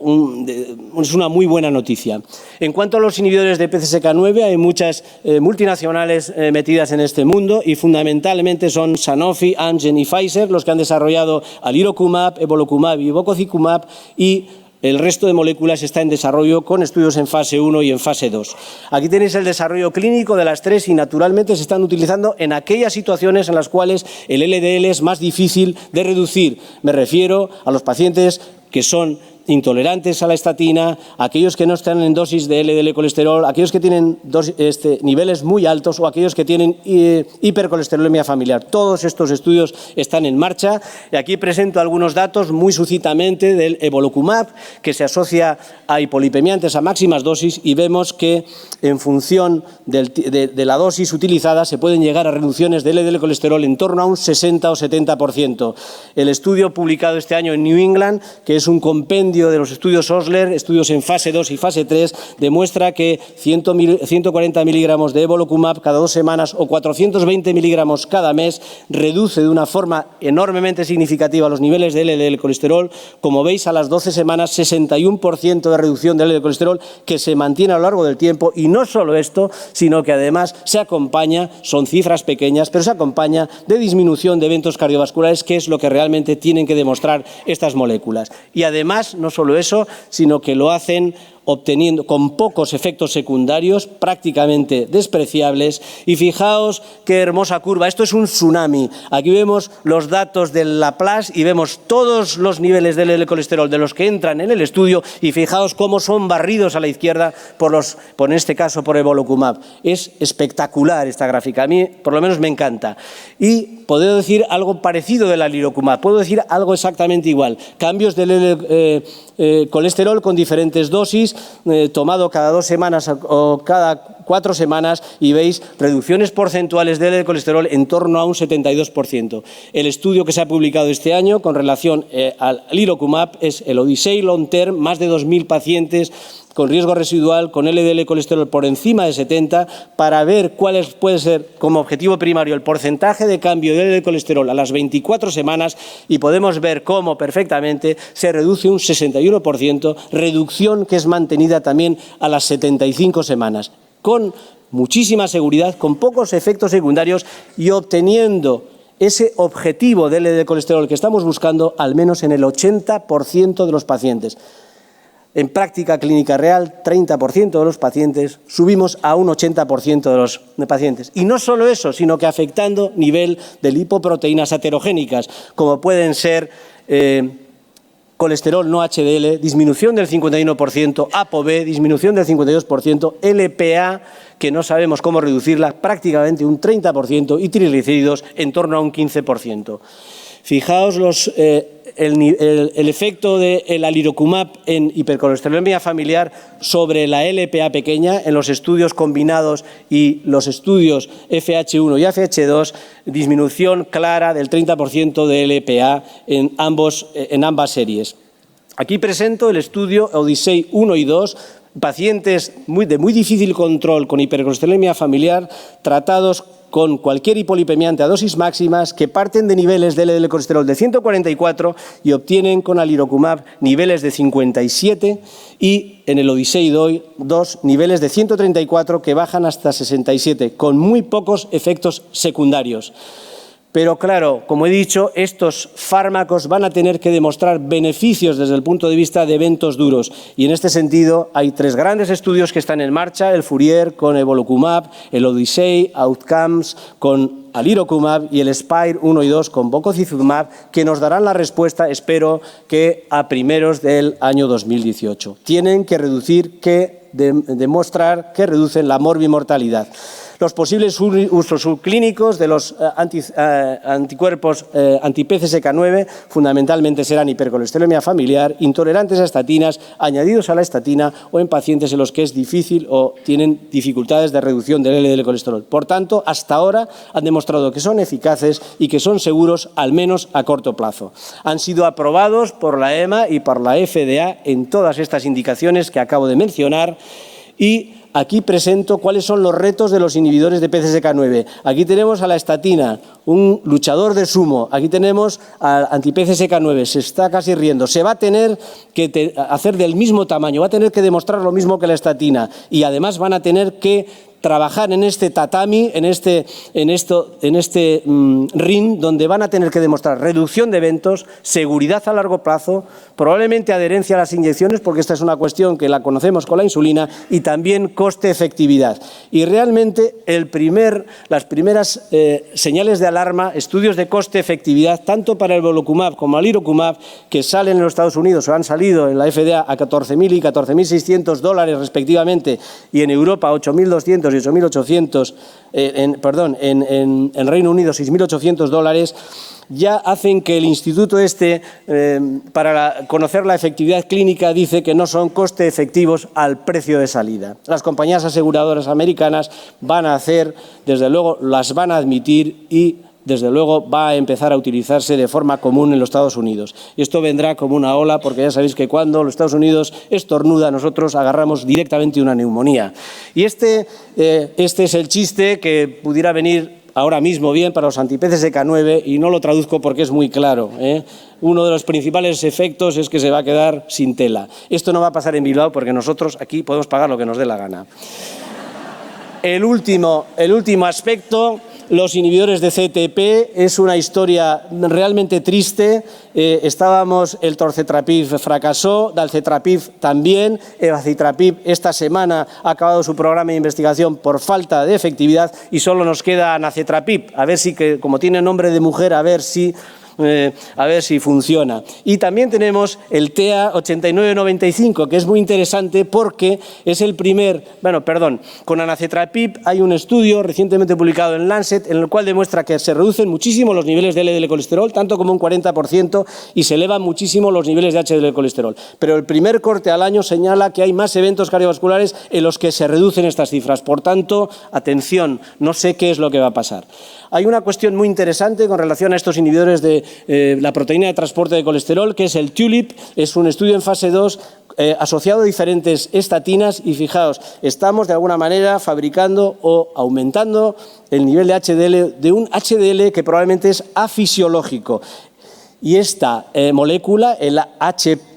es una muy buena noticia. En cuanto a los inhibidores de PCSK9, hay muchas multinacionales metidas en este mundo y fundamentalmente son Sanofi, Amgen y Pfizer los que han desarrollado alirocumab, evolocumab y bococicumab, y el resto de moléculas está en desarrollo con estudios en fase 1 y en fase 2. Aquí tenéis el desarrollo clínico de las tres y naturalmente se están utilizando en aquellas situaciones en las cuales el LDL es más difícil de reducir. Me refiero a los pacientes que son intolerantes a la estatina, aquellos que no están en dosis de LDL colesterol, aquellos que tienen niveles muy altos o aquellos que tienen hipercolesterolemia familiar. Todos estos estudios están en marcha y aquí presento algunos datos muy sucintamente del evolocumab, que se asocia a hipolipemiantes a máximas dosis, y vemos que en función de la dosis utilizada se pueden llegar a reducciones de LDL colesterol en torno a un 60 o 70%. El estudio publicado este año en New England, que es un compendio de los estudios Osler, estudios en fase 2 y fase 3, demuestra que 140 miligramos de evolocumab cada 2 semanas o 420 miligramos cada mes reduce de una forma enormemente significativa los niveles de LDL colesterol. Como veis, a las 12 semanas, 61% de reducción de LDL colesterol que se mantiene a lo largo del tiempo, y no solo esto, sino que además se acompaña, son cifras pequeñas, pero se acompaña de disminución de eventos cardiovasculares, que es lo que realmente tienen que demostrar estas moléculas. Y además, no solo eso, sino que lo hacen obteniendo con pocos efectos secundarios, prácticamente despreciables. Y fijaos qué hermosa curva, esto es un tsunami. Aquí vemos los datos del Laplace y vemos todos los niveles de LDL colesterol de los que entran en el estudio, y fijaos cómo son barridos a la izquierda en este caso por evolocumab. Es espectacular esta gráfica, a mí por lo menos me encanta. Y puedo decir algo parecido del alirocumab, puedo decir algo exactamente igual. Cambios del colesterol con diferentes dosis, tomado cada 2 semanas o cada 4 semanas, y veis reducciones porcentuales del colesterol en torno a un 72%. El estudio que se ha publicado este año con relación al alirocumab es el Odyssey Long Term, más de 2.000 pacientes con riesgo residual, con LDL colesterol por encima de 70, para ver cuál puede ser como objetivo primario el porcentaje de cambio de LDL colesterol a las 24 semanas y podemos ver cómo perfectamente se reduce un 61%, reducción que es mantenida también a las 75 semanas, con muchísima seguridad, con pocos efectos secundarios y obteniendo ese objetivo de LDL colesterol que estamos buscando al menos en el 80% de los pacientes. En práctica clínica real, 30% de los pacientes, subimos a un 80% de los pacientes. Y no solo eso, sino que afectando nivel de lipoproteínas aterogénicas, como pueden ser colesterol no HDL, disminución del 51%, ApoB, disminución del 52%, LPA, que no sabemos cómo reducirla, prácticamente un 30%, y triglicéridos en torno a un 15%. Fijaos el efecto del alirocumab en hipercolesterolemia familiar sobre la LPA pequeña en los estudios combinados y los estudios FH1 y FH2, disminución clara del 30% de LPA en ambas series. Aquí presento el estudio Odyssey 1 y 2, pacientes de muy difícil control con hipercolesterolemia familiar tratados con cualquier hipolipemiante a dosis máximas que parten de niveles de LDL colesterol de 144 y obtienen con alirocumab niveles de 57 y en el Odyssey 2 niveles de 134 que bajan hasta 67 con muy pocos efectos secundarios. Pero claro, como he dicho, estos fármacos van a tener que demostrar beneficios desde el punto de vista de eventos duros. Y en este sentido hay 3 grandes estudios que están en marcha, el Fourier con evolocumab, el Odyssey Outcomes con alirocumab y el Spire 1 y 2 con bococizumab, que nos darán la respuesta, espero, que a primeros del año 2018. Tienen que demostrar que reducen la morbimortalidad. Los posibles usos subclínicos de los anticuerpos anti-PCSK9 fundamentalmente serán hipercolesterolemia familiar, intolerantes a estatinas, añadidos a la estatina o en pacientes en los que es difícil o tienen dificultades de reducción del LDL colesterol. Por tanto, hasta ahora han demostrado que son eficaces y que son seguros, al menos a corto plazo. Han sido aprobados por la EMA y por la FDA en todas estas indicaciones que acabo de mencionar y aquí presento cuáles son los retos de los inhibidores de PCSK9. Aquí tenemos a la estatina, un luchador de sumo. Aquí tenemos al anti-PCSK9, se está casi riendo. Se va a tener que hacer del mismo tamaño, va a tener que demostrar lo mismo que la estatina y además van a tener que trabajar en este tatami, en este ring, donde van a tener que demostrar reducción de eventos, seguridad a largo plazo, probablemente adherencia a las inyecciones, porque esta es una cuestión que la conocemos con la insulina, y también coste-efectividad. Y realmente las primeras señales de alarma, estudios de coste-efectividad, tanto para el evolocumab como el alirocumab, que salen en los Estados Unidos o han salido en la FDA a $14.000 y $14.600 respectivamente, y en Europa 8.200 y 8.800, en Reino Unido $6.800, ya hacen que el instituto para conocer la efectividad clínica dice que no son coste efectivos al precio de salida. Las compañías aseguradoras americanas van a hacer, desde luego, las van a admitir y desde luego va a empezar a utilizarse de forma común en los Estados Unidos. Y esto vendrá como una ola, porque ya sabéis que cuando los Estados Unidos estornuda, nosotros agarramos directamente una neumonía. Y este es el chiste que pudiera venir ahora mismo bien para los anti-PCSK9 y no lo traduzco porque es muy claro. Uno de los principales efectos es que se va a quedar sin tela. Esto no va a pasar en Bilbao porque nosotros aquí podemos pagar lo que nos dé la gana. El último aspecto, los inhibidores de CETP, es una historia realmente triste. El torcetrapib fracasó, dalcetrapib también, evacitrapib esta semana ha acabado su programa de investigación por falta de efectividad y solo nos queda anacetrapib, a ver si, como tiene nombre de mujer, a ver si funciona. Y también tenemos el TEA 8995, que es muy interesante porque es el con anacetrapib hay un estudio recientemente publicado en Lancet en el cual demuestra que se reducen muchísimo los niveles de LDL colesterol, tanto como un 40%, y se elevan muchísimo los niveles de HDL colesterol. Pero el primer corte al año señala que hay más eventos cardiovasculares en los que se reducen estas cifras. Por tanto, atención, no sé qué es lo que va a pasar. Hay una cuestión muy interesante con relación a estos inhibidores de la proteína de transporte de colesterol, que es el TULIP. Es un estudio en fase 2 asociado a diferentes estatinas y fijaos, estamos de alguna manera fabricando o aumentando el nivel de HDL, de un HDL que probablemente es afisiológico. Y esta molécula, el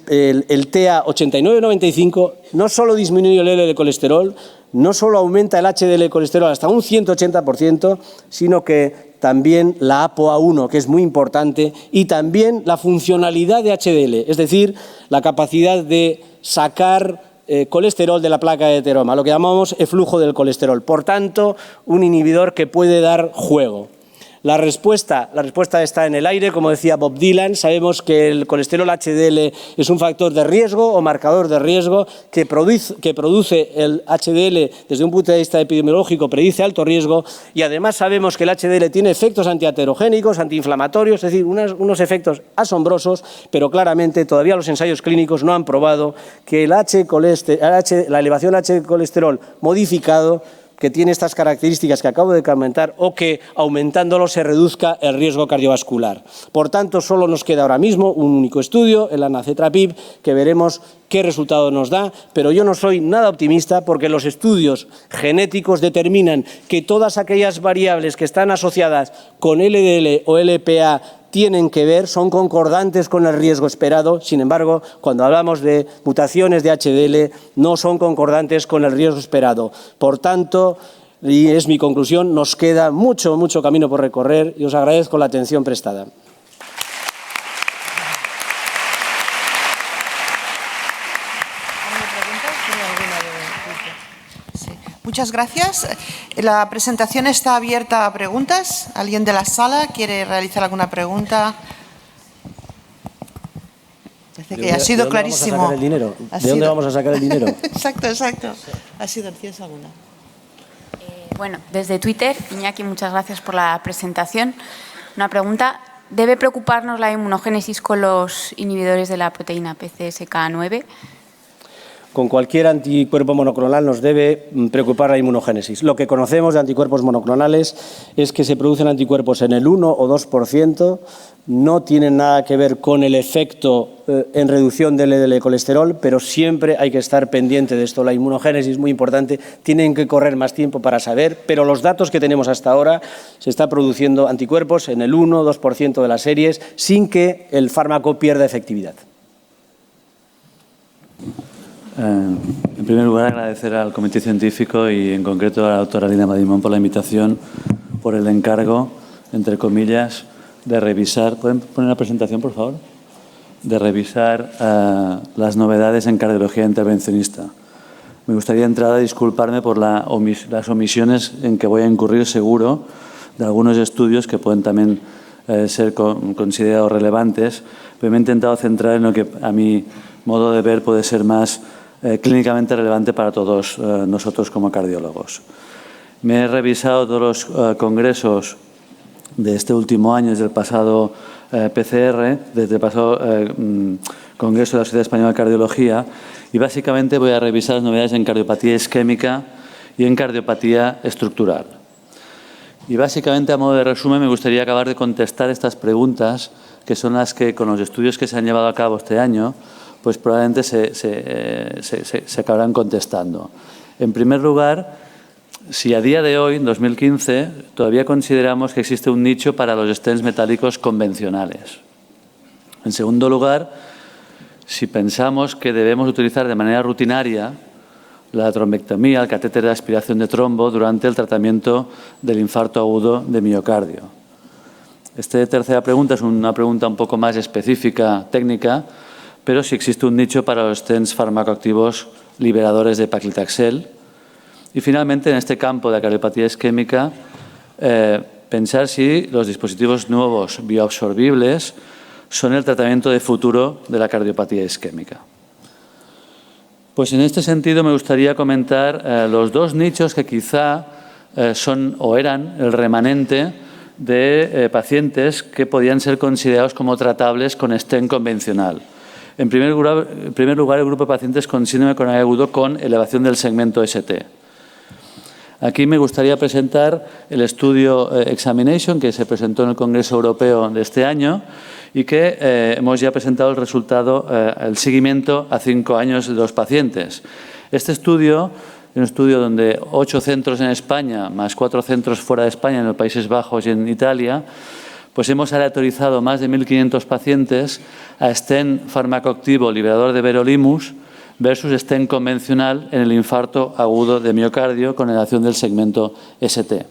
TA8995, no solo disminuye el LDL colesterol, no solo aumenta el HDL colesterol hasta un 180%, sino que también la ApoA1, que es muy importante, y también la funcionalidad de HDL, es decir, la capacidad de sacar colesterol de la placa de ateroma, lo que llamamos eflujo del colesterol. Por tanto, un inhibidor que puede dar juego. La respuesta está en el aire, como decía Bob Dylan. Sabemos que el colesterol HDL es un factor de riesgo o marcador de riesgo que produce el HDL desde un punto de vista epidemiológico, predice alto riesgo, y además sabemos que el HDL tiene efectos antiaterogénicos, antiinflamatorios, es decir, unos efectos asombrosos, pero claramente todavía los ensayos clínicos no han probado que la elevación H colesterol modificado que tiene estas características que acabo de comentar o que aumentándolo se reduzca el riesgo cardiovascular. Por tanto, solo nos queda ahora mismo un único estudio, el anacetrapib, que veremos qué resultado nos da, pero yo no soy nada optimista porque los estudios genéticos determinan que todas aquellas variables que están asociadas con LDL o LPA tienen que ver, son concordantes con el riesgo esperado. Sin embargo, cuando hablamos de mutaciones de HDL, no son concordantes con el riesgo esperado. Por tanto, y es mi conclusión, nos queda mucho camino por recorrer y os agradezco la atención prestada. Muchas gracias. La presentación está abierta a preguntas. ¿Alguien de la sala quiere realizar alguna pregunta? Parece que ha sido clarísimo. ¿De dónde vamos a sacar el dinero? Exacto. Ha sido, ¿tienes alguna? Bueno, desde Twitter, Iñaki, muchas gracias por la presentación. Una pregunta, ¿debe preocuparnos la inmunogénesis con los inhibidores de la proteína PCSK9? Con cualquier anticuerpo monoclonal nos debe preocupar la inmunogénesis. Lo que conocemos de anticuerpos monoclonales es que se producen anticuerpos en el 1 o 2%, no tienen nada que ver con el efecto en reducción del LDL colesterol, pero siempre hay que estar pendiente de esto. La inmunogénesis es muy importante, tienen que correr más tiempo para saber, pero los datos que tenemos hasta ahora se está produciendo anticuerpos en el 1 o 2% de las series sin que el fármaco pierda efectividad. En primer lugar, agradecer al Comité Científico y, en concreto, a la doctora Lina Madimón por la invitación, por el encargo, entre comillas, de revisar... ¿Pueden poner la presentación, por favor? De revisar las novedades en cardiología intervencionista. Me gustaría, de entrada, disculparme por las omisiones en que voy a incurrir, seguro, de algunos estudios que pueden también ser considerados relevantes, pero me he intentado centrar en lo que, a mi modo de ver, puede ser más clínicamente relevante para todos nosotros como cardiólogos. Me he revisado todos los congresos de este último año, desde el pasado PCR, desde el pasado Congreso de la Sociedad Española de Cardiología, y básicamente voy a revisar las novedades en cardiopatía isquémica y en cardiopatía estructural. Y básicamente, a modo de resumen, me gustaría acabar de contestar estas preguntas, que son las que, con los estudios que se han llevado a cabo este año, pues probablemente se acabarán contestando. En primer lugar, si a día de hoy, en 2015, todavía consideramos que existe un nicho para los stents metálicos convencionales. En segundo lugar, si pensamos que debemos utilizar de manera rutinaria la trombectomía, el catéter de aspiración de trombo, durante el tratamiento del infarto agudo de miocardio. Esta tercera pregunta es una pregunta un poco más específica, técnica, pero si existe un nicho para los stents farmacoactivos liberadores de paclitaxel. Y finalmente, en este campo de la cardiopatía isquémica, pensar si los dispositivos nuevos bioabsorbibles son el tratamiento de futuro de la cardiopatía isquémica. Pues en este sentido me gustaría comentar los dos nichos que quizá son o eran el remanente de pacientes que podían ser considerados como tratables con stent convencional. En primer lugar, el grupo de pacientes con síndrome coronario agudo con elevación del segmento ST. Aquí me gustaría presentar el estudio Examination, que se presentó en el Congreso Europeo de este año y que hemos ya presentado el resultado, el seguimiento a 5 años de los pacientes. Este estudio es un estudio donde 8 centros en España, más 4 centros fuera de España, en los Países Bajos y en Italia, pues hemos aleatorizado más de 1.500 pacientes a stent farmacoactivo liberador de verolimus versus stent convencional en el infarto agudo de miocardio con elevación del segmento ST.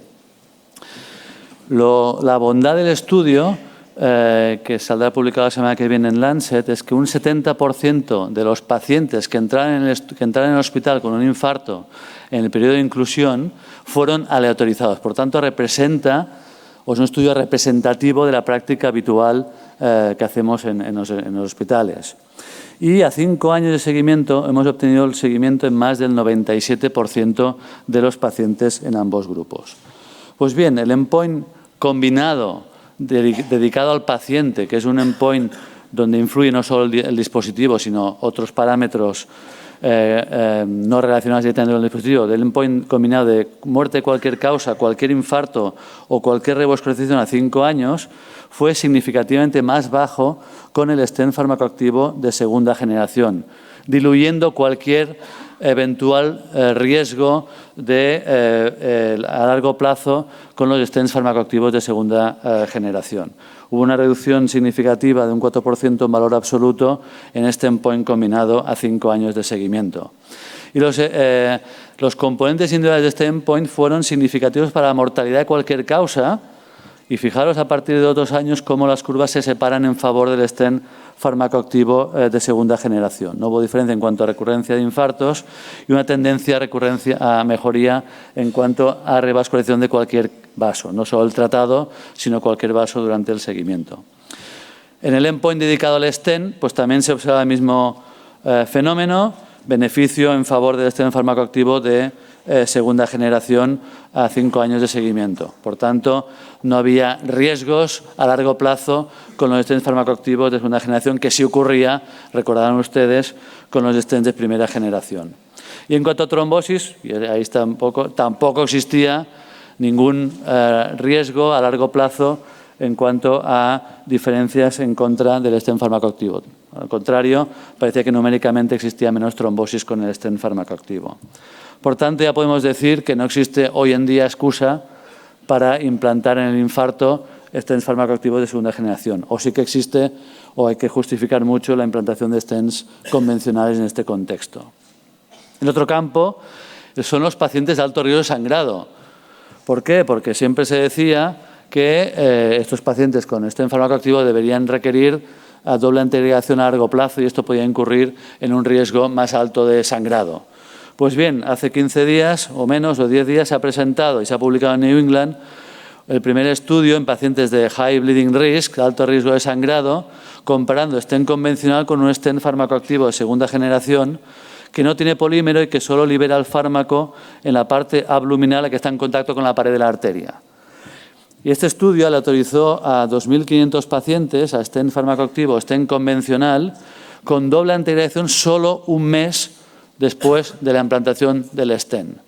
La bondad del estudio, que saldrá publicado la semana que viene en Lancet, es que un 70% de los pacientes que entraron en el hospital con un infarto en el periodo de inclusión fueron aleatorizados. Por tanto, representa, o es un estudio representativo de la práctica habitual que hacemos en los hospitales. Y a 5 años de seguimiento hemos obtenido el seguimiento en más del 97% de los pacientes en ambos grupos. Pues bien, el endpoint combinado dedicado al paciente, que es un endpoint donde influye no solo el dispositivo, sino otros parámetros no relacionados directamente con el dispositivo, del endpoint combinado de muerte de cualquier causa, cualquier infarto o cualquier revascularización a 5 años, fue significativamente más bajo con el stent farmacoactivo de segunda generación, diluyendo cualquier eventual riesgo a largo plazo con los stents farmacoactivos de segunda generación. Hubo una reducción significativa de un 4% en valor absoluto en este endpoint combinado a 5 años de seguimiento. Y los componentes individuales de este endpoint fueron significativos para la mortalidad de cualquier causa. Y fijaros a partir de otros años cómo las curvas se separan en favor del stent farmacoactivo de segunda generación. No hubo diferencia en cuanto a recurrencia de infartos y una tendencia a mejoría en cuanto a revascularización de cualquier vaso, no solo el tratado, sino cualquier vaso durante el seguimiento. En el endpoint dedicado al stent, pues también se observa el mismo fenómeno, beneficio en favor del stent farmacoactivo de segunda generación a 5 años de seguimiento. Por tanto, no había riesgos a largo plazo con los stents farmacoactivos de segunda generación, que sí ocurría, recordarán ustedes, con los stents de primera generación. Y en cuanto a trombosis, y ahí está tampoco existía ningún riesgo a largo plazo en cuanto a diferencias en contra del stent farmacoactivo. Al contrario, parecía que numéricamente existía menos trombosis con el stent farmacoactivo. Por tanto, ya podemos decir que no existe hoy en día excusa para implantar en el infarto stents farmacoactivos de segunda generación. O sí que existe, o hay que justificar mucho la implantación de stents convencionales en este contexto. El otro campo son los pacientes de alto riesgo de sangrado. ¿Por qué? Porque siempre se decía que estos pacientes con stent farmacoactivo deberían requerir a doble antiagregación a largo plazo y esto podía incurrir en un riesgo más alto de sangrado. Pues bien, hace 15 días o menos, o 10 días, se ha presentado y se ha publicado en New England el primer estudio en pacientes de high bleeding risk, alto riesgo de sangrado, comparando stent convencional con un stent farmacoactivo de segunda generación que no tiene polímero y que solo libera el fármaco en la parte abluminal que está en contacto con la pared de la arteria. Y este estudio le autorizó a 2.500 pacientes a stent farmacoactivo, stent convencional, con doble antiagregación solo un mes después de la implantación del stent.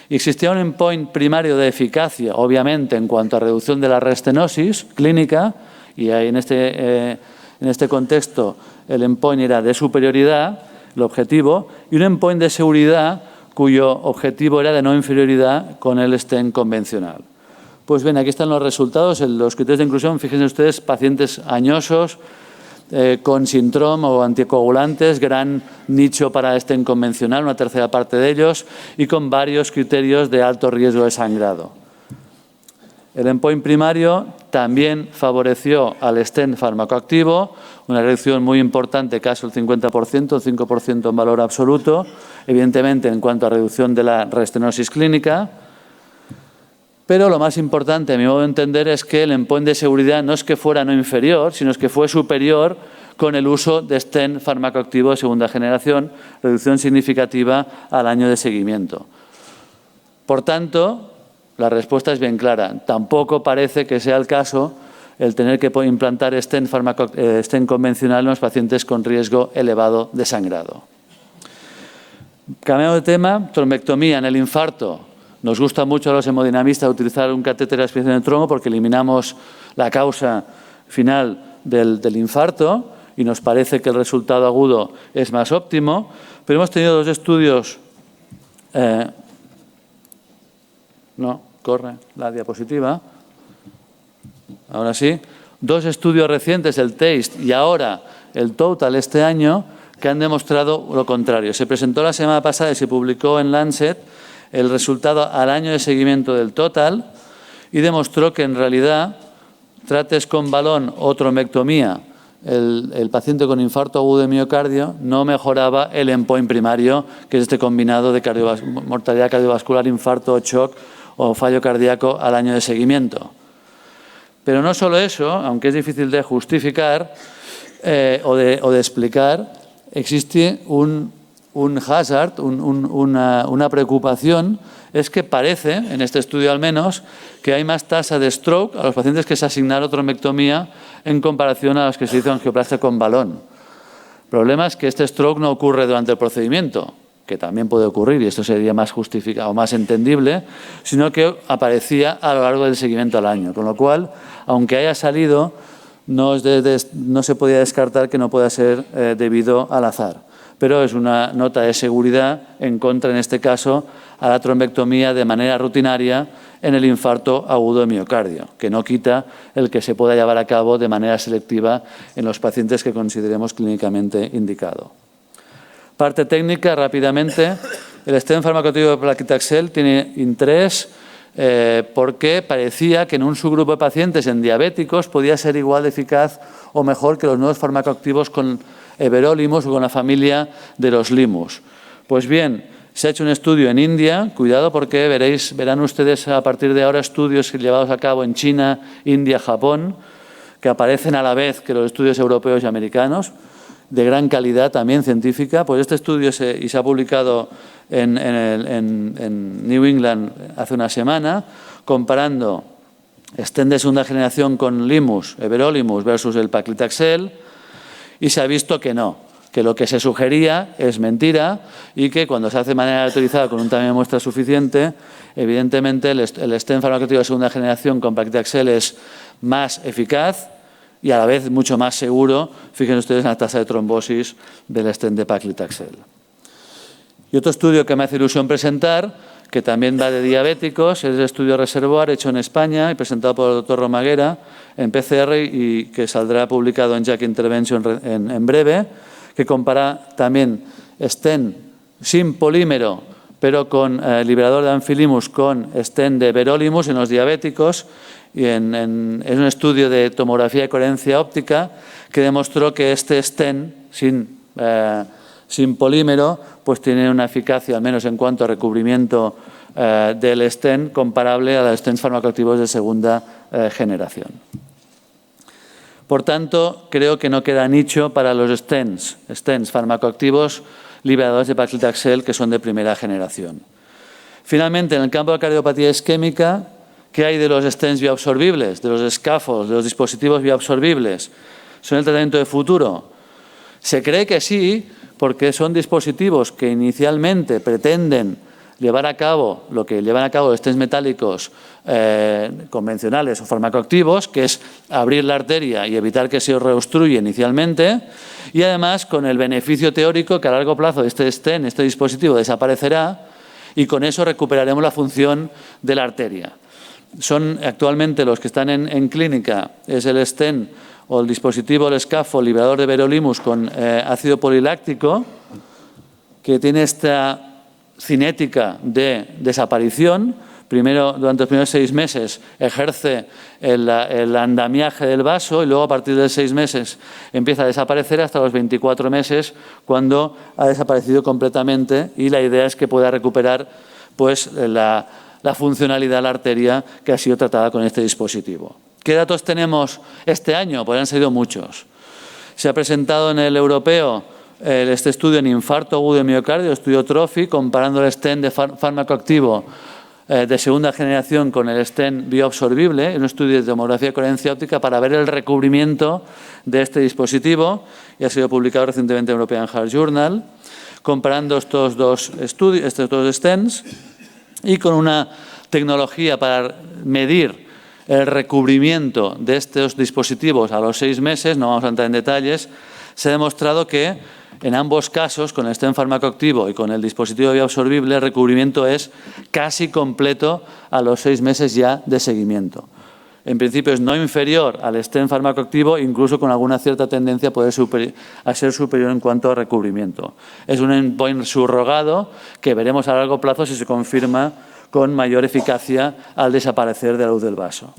Y existía un endpoint primario de eficacia, obviamente, en cuanto a reducción de la restenosis clínica, y ahí en este contexto el endpoint era de superioridad, el objetivo, y un endpoint de seguridad cuyo objetivo era de no inferioridad con el stent convencional. Pues bien, aquí están los resultados, los criterios de inclusión. Fíjense ustedes, pacientes añosos, con síndrome o anticoagulantes, gran nicho para stent convencional, una tercera parte de ellos, y con varios criterios de alto riesgo de sangrado. El endpoint primario también favoreció al stent farmacoactivo, una reducción muy importante, casi el 50%, el 5% en valor absoluto, evidentemente en cuanto a reducción de la restenosis clínica. Pero lo más importante, a mi modo de entender, es que el endpoint de seguridad no es que fuera no inferior, sino es que fue superior con el uso de stent farmacoactivo de segunda generación, reducción significativa al año de seguimiento. Por tanto, la respuesta es bien clara. Tampoco parece que sea el caso el tener que implantar stent convencional en los pacientes con riesgo elevado de sangrado. Cambiando de tema, trombectomía en el infarto. Nos gusta mucho a los hemodinamistas utilizar un catéter de aspiración de trombo porque eliminamos la causa final del infarto y nos parece que el resultado agudo es más óptimo, pero hemos tenido 2 estudios. No, corre la diapositiva. Ahora sí. 2 estudios recientes, el TASTE y ahora el TOTAL este año, que han demostrado lo contrario. Se presentó la semana pasada y se publicó en Lancet el resultado al año de seguimiento del TOTAL y demostró que en realidad trates con balón o trombectomía, el paciente con infarto agudo de miocardio no mejoraba el endpoint primario, que es este combinado de mortalidad cardiovascular, infarto, shock o fallo cardíaco al año de seguimiento. Pero no solo eso, aunque es difícil de justificar o de explicar, existe un hazard, una preocupación, es que parece, en este estudio al menos, que hay más tasa de stroke a los pacientes que se asignaron trombectomía en comparación a los que se hizo angioplastia con balón. El problema es que este stroke no ocurre durante el procedimiento, que también puede ocurrir, y esto sería más justificado o más entendible, sino que aparecía a lo largo del seguimiento al año. Con lo cual, aunque haya salido, no se podía descartar que no pueda ser debido al azar. Pero es una nota de seguridad en contra, en este caso, a la trombectomía de manera rutinaria en el infarto agudo de miocardio, que no quita el que se pueda llevar a cabo de manera selectiva en los pacientes que consideremos clínicamente indicado. Parte técnica, rápidamente. El stent farmacoactivo de paclitaxel tiene interés porque parecía que en un subgrupo de pacientes en diabéticos podía ser igual de eficaz o mejor que los nuevos farmacoactivos con everolimus o con la familia de los limus. Pues bien, se ha hecho un estudio en India, cuidado porque verán ustedes a partir de ahora estudios llevados a cabo en China, India, Japón, que aparecen a la vez que los estudios europeos y americanos, de gran calidad también científica. Pues este estudio se ha publicado en New England hace una semana, comparando stent de segunda generación con limus, everolimus versus el paclitaxel, y se ha visto que no, que lo que se sugería es mentira y que cuando se hace de manera autorizada con un tamaño de muestra suficiente, evidentemente el stent farmacoactivo de segunda generación con paclitaxel es más eficaz y a la vez mucho más seguro. Fíjense ustedes en la tasa de trombosis del stent de paclitaxel. Y otro estudio que me hace ilusión presentar, que también va de diabéticos, es el estudio Reservoir hecho en España y presentado por el doctor Romaguera en PCR y que saldrá publicado en JACC Intervention en breve, que compara también stent sin polímero, pero con liberador de anfilimus con stent de everolimus en los diabéticos. Y es un estudio de tomografía de coherencia óptica que demostró que este stent sin polímero pues tiene una eficacia, al menos en cuanto a recubrimiento del stent, comparable a los stents farmacoactivos de segunda generación. Por tanto, creo que no queda nicho para los stents farmacoactivos liberadores de paclitaxel que son de primera generación. Finalmente, en el campo de la cardiopatía isquémica, ¿qué hay de los stents bioabsorbibles, de los scaffolds, de los dispositivos bioabsorbibles? ¿Son el tratamiento de futuro? Se cree que sí, porque son dispositivos que inicialmente pretenden llevar a cabo lo que llevan a cabo los stents metálicos convencionales o farmacoactivos, que es abrir la arteria y evitar que se reobstruya inicialmente, y además con el beneficio teórico que a largo plazo este stent, este dispositivo desaparecerá y con eso recuperaremos la función de la arteria. Son actualmente los que están en clínica, es el stent o el dispositivo, el scaffold liberador de everolimus con ácido poliláctico, que tiene esta cinética de desaparición. Primero, durante los primeros 6 meses, ejerce el andamiaje del vaso y luego a partir de 6 meses empieza a desaparecer hasta los 24 meses, cuando ha desaparecido completamente, y la idea es que pueda recuperar pues, la funcionalidad de la arteria que ha sido tratada con este dispositivo. ¿Qué datos tenemos este año? Pues han sido muchos. Se ha presentado en el europeo este estudio en infarto agudo de miocardio, el estudio TROPHY, comparando el stent de farmacoactivo de segunda generación con el stent bioabsorbible, un estudio de tomografía de coherencia óptica para ver el recubrimiento de este dispositivo, y ha sido publicado recientemente en European Heart Journal, comparando estos dos stents y con una tecnología para medir el recubrimiento de estos dispositivos a los 6 meses, no vamos a entrar en detalles, se ha demostrado que en ambos casos, con el stent farmacoactivo y con el dispositivo bioabsorbible, el recubrimiento es casi completo a los 6 meses ya de seguimiento. En principio es no inferior al stent farmacoactivo, incluso con alguna cierta tendencia a ser superior en cuanto a recubrimiento. Es un endpoint subrogado que veremos a largo plazo si se confirma con mayor eficacia al desaparecer de la luz del vaso.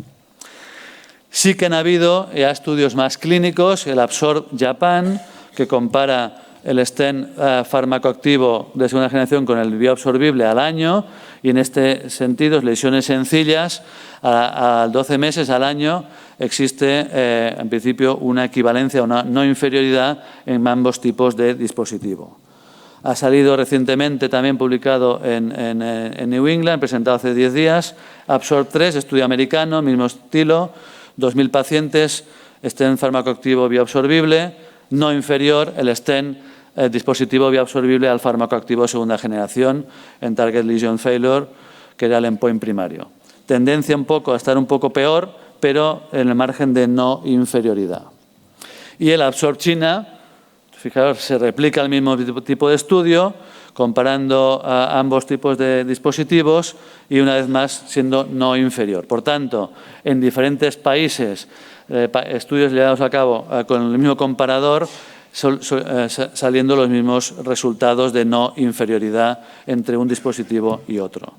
Sí que han habido ya estudios más clínicos, el Absorb Japan, que compara el stent farmacoactivo de segunda generación con el bioabsorbible al año, y en este sentido, lesiones sencillas, a 12 meses al año existe en principio una equivalencia, una no inferioridad en ambos tipos de dispositivo. Ha salido recientemente, también publicado en New England, presentado hace 10 días, Absorb 3, estudio americano, mismo estilo, 2.000 pacientes, stent farmacoactivo bioabsorbible, no inferior el stent dispositivo bioabsorbible al fármaco activo de segunda generación en Target Lesion Failure, que era el endpoint primario. Tendencia un poco a estar un poco peor, pero en el margen de no inferioridad. Y el Absorb China, fijaos, se replica el mismo tipo de estudio, comparando ambos tipos de dispositivos y una vez más siendo no inferior. Por tanto, en diferentes países, estudios llevados a cabo con el mismo comparador, saliendo los mismos resultados de no inferioridad entre un dispositivo y otro.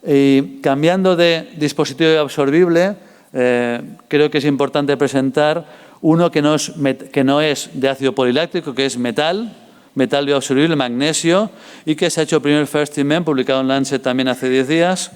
Y cambiando de dispositivo absorbible, creo que es importante presentar uno que no es de ácido poliláctico, que es metal bioabsorbible, magnesio, y que se ha hecho el primer First in Men, publicado en Lancet también hace 10 días,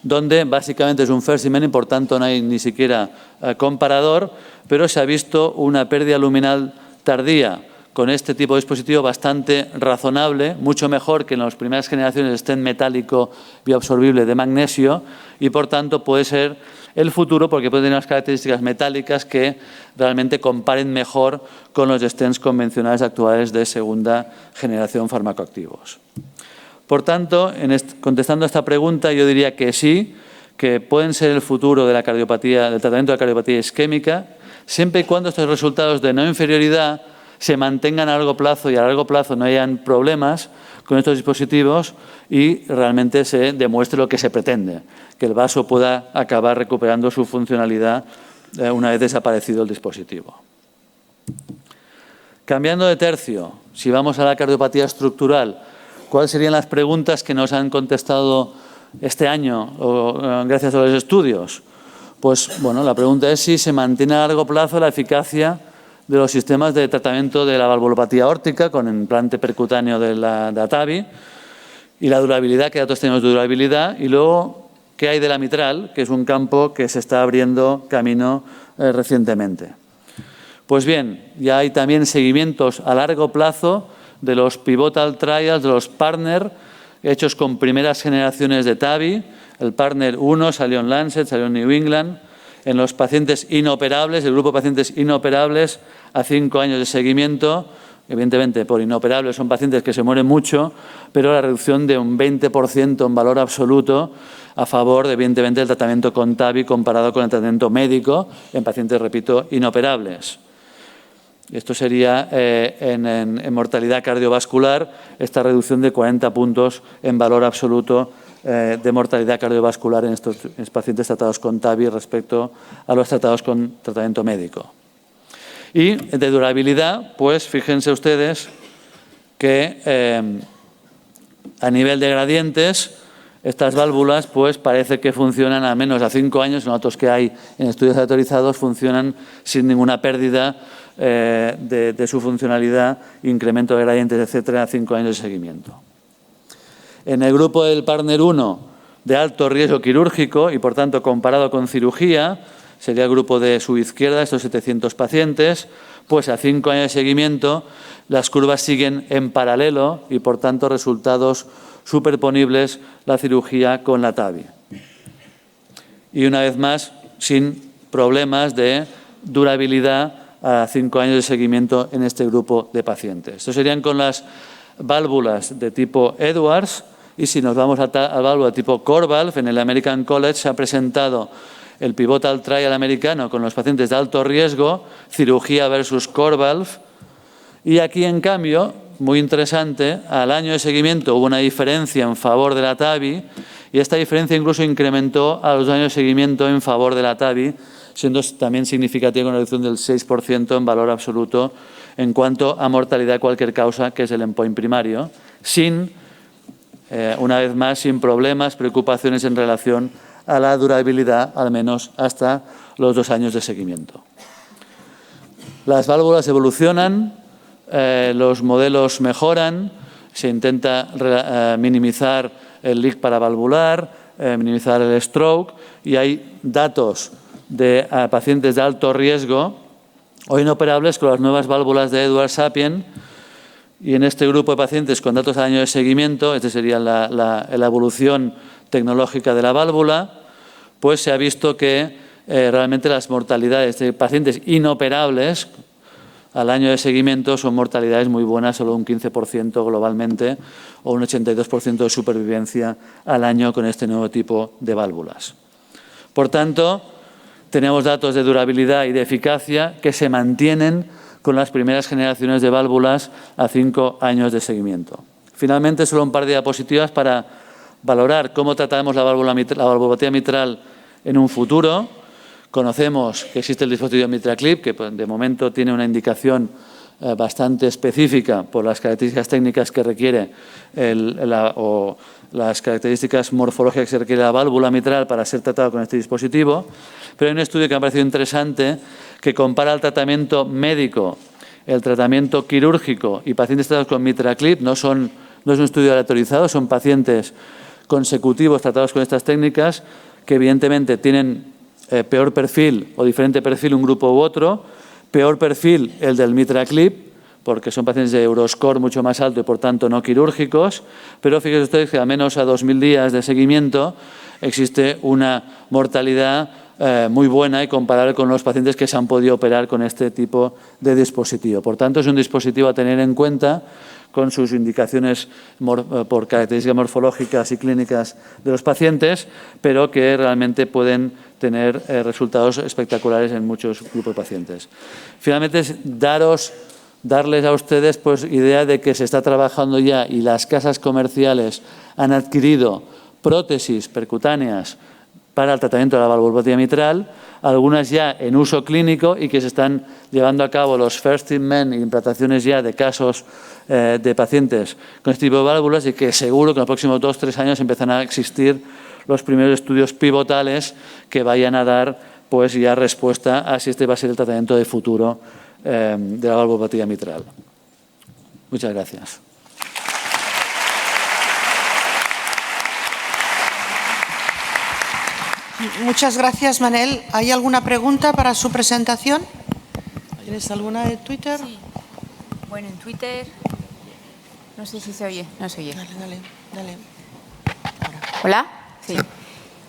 donde básicamente es un First in Men y por tanto no hay ni siquiera comparador, pero se ha visto una pérdida luminal tardía con este tipo de dispositivo bastante razonable, mucho mejor que en las primeras generaciones de stent metálico bioabsorbible de magnesio, y por tanto puede ser el futuro porque puede tener unas características metálicas que realmente comparen mejor con los stents convencionales actuales de segunda generación farmacoactivos. Por tanto, contestando a esta pregunta, yo diría que sí, que pueden ser el futuro de la cardiopatía, del tratamiento de la cardiopatía isquémica, siempre y cuando estos resultados de no inferioridad se mantengan a largo plazo y a largo plazo no hayan problemas con estos dispositivos y realmente se demuestre lo que se pretende, que el vaso pueda acabar recuperando su funcionalidad una vez desaparecido el dispositivo. Cambiando de tercio, si vamos a la cardiopatía estructural, ¿cuáles serían las preguntas que nos han contestado este año gracias a los estudios? Pues bueno, la pregunta es si se mantiene a largo plazo la eficacia de los sistemas de tratamiento de la valvulopatía aórtica con implante percutáneo de ATAVI y la durabilidad, qué datos tenemos de durabilidad, y luego qué hay de la mitral, que es un campo que se está abriendo camino recientemente. Pues bien, ya hay también seguimientos a largo plazo de los pivotal trials, de los partner, hechos con primeras generaciones de TAVI. El partner 1 salió en Lancet, salió en New England. En los pacientes inoperables, el grupo de pacientes inoperables a 5 años de seguimiento, evidentemente por inoperables son pacientes que se mueren mucho, pero la reducción de un 20% en valor absoluto a favor, evidentemente, del tratamiento con TAVI comparado con el tratamiento médico en pacientes, repito, inoperables. Esto sería en mortalidad cardiovascular, esta reducción de 40 puntos en valor absoluto de mortalidad cardiovascular en estos pacientes tratados con TAVI respecto a los tratados con tratamiento médico. Y de durabilidad, pues fíjense ustedes que a nivel de gradientes, estas válvulas pues parece que funcionan al menos a 5 años, en otros que hay en estudios autorizados funcionan sin ninguna pérdida de su funcionalidad, incremento de gradientes, etcétera, a 5 años de seguimiento. En el grupo del partner 1 de alto riesgo quirúrgico y por tanto comparado con cirugía, sería el grupo de su izquierda, estos 700 pacientes, pues a 5 años de seguimiento las curvas siguen en paralelo y por tanto resultados superponibles la cirugía con la TAVI. Y una vez más, sin problemas de durabilidad a 5 años de seguimiento en este grupo de pacientes. Estos serían con las válvulas de tipo Edwards Y si nos vamos a válvula tipo core valve, en el American College se ha presentado el pivotal trial americano con los pacientes de alto riesgo, cirugía versus core valve. Y aquí, en cambio, muy interesante, al año de seguimiento hubo una diferencia en favor de la TAVI y esta diferencia incluso incrementó a los 2 años de seguimiento en favor de la TAVI, siendo también significativa una reducción del 6% en valor absoluto en cuanto a mortalidad de cualquier causa, que es el endpoint primario, sin, una vez más, sin problemas, preocupaciones en relación a la durabilidad, al menos hasta los 2 años de seguimiento. Las válvulas evolucionan, los modelos mejoran, se intenta minimizar el leak paravalvular, minimizar el stroke, y hay datos de pacientes de alto riesgo o inoperables con las nuevas válvulas de Edwards Sapien, y en este grupo de pacientes con datos al año de seguimiento, esta sería la evolución tecnológica de la válvula, pues se ha visto que realmente las mortalidades de pacientes inoperables al año de seguimiento son mortalidades muy buenas, solo un 15% globalmente o un 82% de supervivencia al año con este nuevo tipo de válvulas. Por tanto, tenemos datos de durabilidad y de eficacia que se mantienen con las primeras generaciones de válvulas a 5 años de seguimiento. Finalmente, solo un par de diapositivas para valorar cómo tratamos la valvulopatía mitral en un futuro. Conocemos que existe el dispositivo MitraClip, que de momento tiene una indicación bastante específica por las características técnicas que requiere o las características morfológicas que requiere la válvula mitral para ser tratado con este dispositivo. Pero hay un estudio que me ha parecido interesante que compara el tratamiento médico, el tratamiento quirúrgico y pacientes tratados con MitraClip. No es un estudio aleatorizado, son pacientes consecutivos tratados con estas técnicas que evidentemente tienen peor perfil o diferente perfil un grupo u otro. Peor perfil el del MitraClip, porque son pacientes de Euroscore mucho más alto y por tanto no quirúrgicos, pero fíjense ustedes que al menos a 2.000 días de seguimiento existe una mortalidad muy buena y comparable con los pacientes que se han podido operar con este tipo de dispositivo. Por tanto, es un dispositivo a tener en cuenta con sus indicaciones por características morfológicas y clínicas de los pacientes, pero que realmente pueden tener resultados espectaculares en muchos grupos de pacientes. Finalmente, darles a ustedes pues, idea de que se está trabajando ya y las casas comerciales han adquirido prótesis percutáneas para el tratamiento de la valvulopatía mitral, algunas ya en uso clínico y que se están llevando a cabo los first in men, implantaciones ya de casos de pacientes con este tipo de válvulas, y que seguro que en los próximos 2 o 3 años empezarán a existir los primeros estudios pivotales que vayan a dar pues ya respuesta a si este va a ser el tratamiento de futuro de la valvulopatía mitral. Muchas gracias. Muchas gracias, Manel. ¿Hay alguna pregunta para su presentación? ¿Tienes alguna de Twitter? Sí. Bueno, en Twitter... No sé si se oye. No se oye. Dale. ¿Hola? Sí.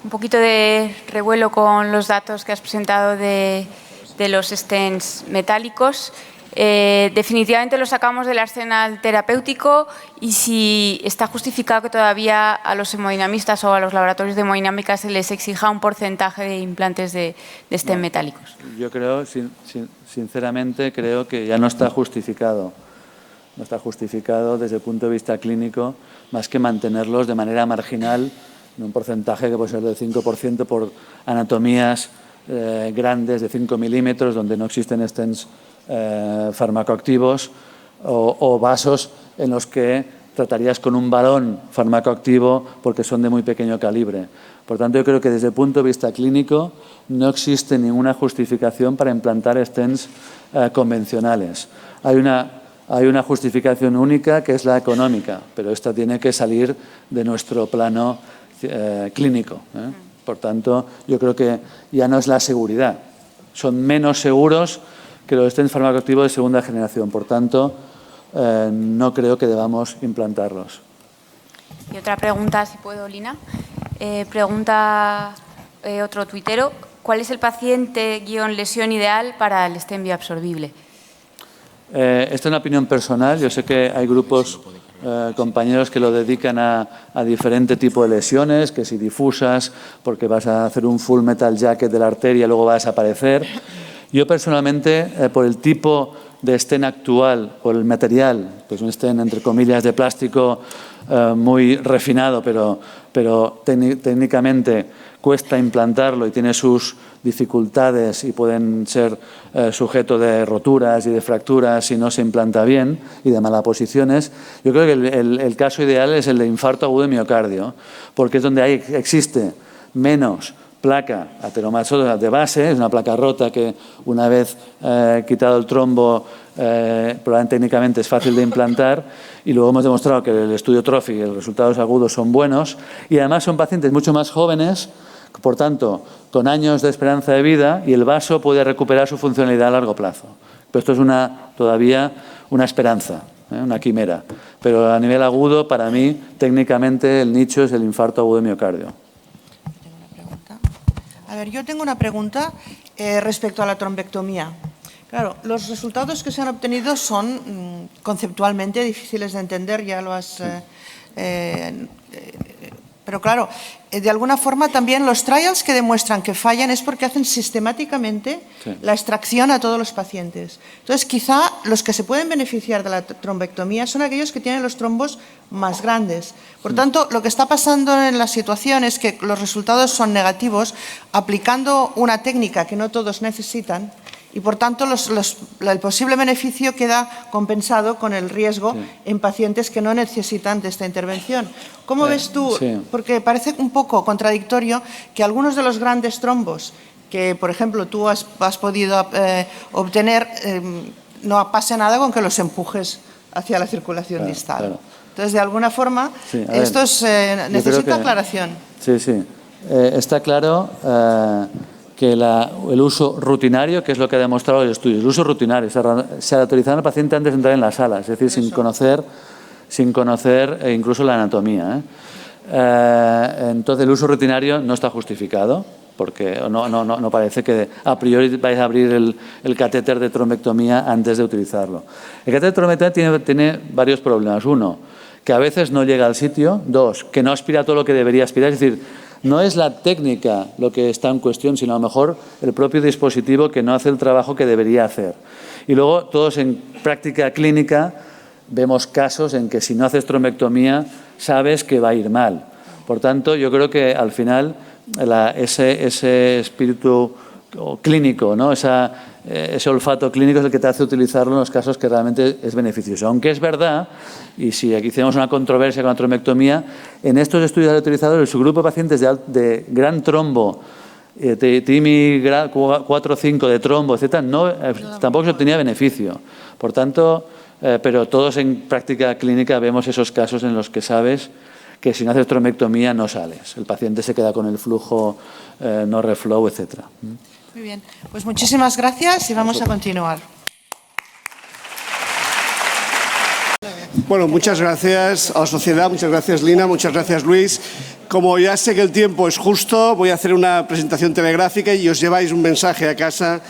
Un poquito de revuelo con los datos que has presentado de los stents metálicos. Definitivamente los sacamos del arsenal terapéutico, y si está justificado que todavía a los hemodinamistas o a los laboratorios de hemodinámica se les exija un porcentaje de implantes de stent metálicos. Yo creo, sinceramente, creo que ya no está justificado. No está justificado desde el punto de vista clínico, más que mantenerlos de manera marginal en un porcentaje que puede ser del 5% por anatomías grandes de 5 milímetros donde no existen stents farmacoactivos o vasos en los que tratarías con un balón farmacoactivo porque son de muy pequeño calibre. Por tanto, yo creo que desde el punto de vista clínico no existe ninguna justificación para implantar stents convencionales. Hay una justificación única, que es la económica, pero esta tiene que salir de nuestro plano clínico. Por tanto, yo creo que ya no es la seguridad. Son menos seguros que los stents farmacoactivos de segunda generación. Por tanto, no creo que debamos implantarlos. Y otra pregunta, si puedo, Lina. Pregunta otro tuitero. ¿Cuál es el paciente-lesión ideal para el stent bioabsorbible? Esta es una opinión personal. Yo sé que hay grupos compañeros que lo dedican a diferente tipo de lesiones, que si difusas, porque vas a hacer un full metal jacket de la arteria y luego va a desaparecer. Yo personalmente, por el tipo de stent actual, por el material, pues un stent entre comillas de plástico muy refinado, pero técnicamente cuesta implantarlo y tiene sus dificultades y pueden ser sujeto de roturas y de fracturas si no se implanta bien y de malas posiciones. Yo creo que el caso ideal es el de infarto agudo de miocardio, porque es donde existe menos placa ateromatosa de base, es una placa rota que una vez quitado el trombo probablemente técnicamente es fácil de implantar, y luego hemos demostrado que el estudio Trophy y los resultados agudos son buenos, y además son pacientes mucho más jóvenes, por tanto, con años de esperanza de vida, y el vaso puede recuperar su funcionalidad a largo plazo. Pero esto es todavía una esperanza, una quimera. Pero a nivel agudo, para mí, técnicamente el nicho es el infarto agudo de miocardio. A ver, yo tengo una pregunta respecto a la trombectomía. Claro, los resultados que se han obtenido son conceptualmente difíciles de entender, ya lo has... pero claro, de alguna forma también los trials que demuestran que fallan es porque hacen sistemáticamente la extracción a todos los pacientes. Entonces, quizá los que se pueden beneficiar de la trombectomía son aquellos que tienen los trombos más grandes. Por tanto, lo que está pasando en la situación es que los resultados son negativos aplicando una técnica que no todos necesitan, y por tanto el posible beneficio queda compensado con el riesgo en pacientes que no necesitan de esta intervención. ¿Cómo ves tú? Porque parece un poco contradictorio que algunos de los grandes trombos que, por ejemplo, tú has podido obtener, no pase nada con que los empujes hacia la circulación distal. Claro. Entonces, de alguna forma, esto necesita aclaración. Sí. Está claro que el uso rutinario, que es lo que ha demostrado el estudio, el uso rutinario, se autoriza al paciente antes de entrar en la sala, es decir, sin conocer incluso la anatomía. Entonces, el uso rutinario no está justificado, porque no parece que a priori vais a abrir el catéter de trombectomía antes de utilizarlo. El catéter de trombectomía tiene varios problemas. Uno, que a veces no llega al sitio. Dos, que no aspira todo lo que debería aspirar. Es decir, no es la técnica lo que está en cuestión, sino a lo mejor el propio dispositivo que no hace el trabajo que debería hacer. Y luego, todos en práctica clínica, vemos casos en que si no haces trombectomía, sabes que va a ir mal. Por tanto, yo creo que al final ese espíritu clínico, ¿no? Ese olfato clínico es el que te hace utilizarlo en los casos que realmente es beneficioso. Aunque es verdad, y si aquí hacemos una controversia con la trombectomía, en estos estudios utilizados el subgrupo de pacientes de gran trombo, TIMI 4 o 5 de trombo, etc., tampoco se obtenía beneficio. Por tanto, pero todos en práctica clínica vemos esos casos en los que sabes que si no haces trombectomía no sales. El paciente se queda con el flujo no reflow, etc. Muy bien, pues muchísimas gracias y vamos a continuar. Bueno, muchas gracias a la sociedad, muchas gracias Lina, muchas gracias Luis. Como ya sé que el tiempo es justo, voy a hacer una presentación telegráfica y os lleváis un mensaje a casa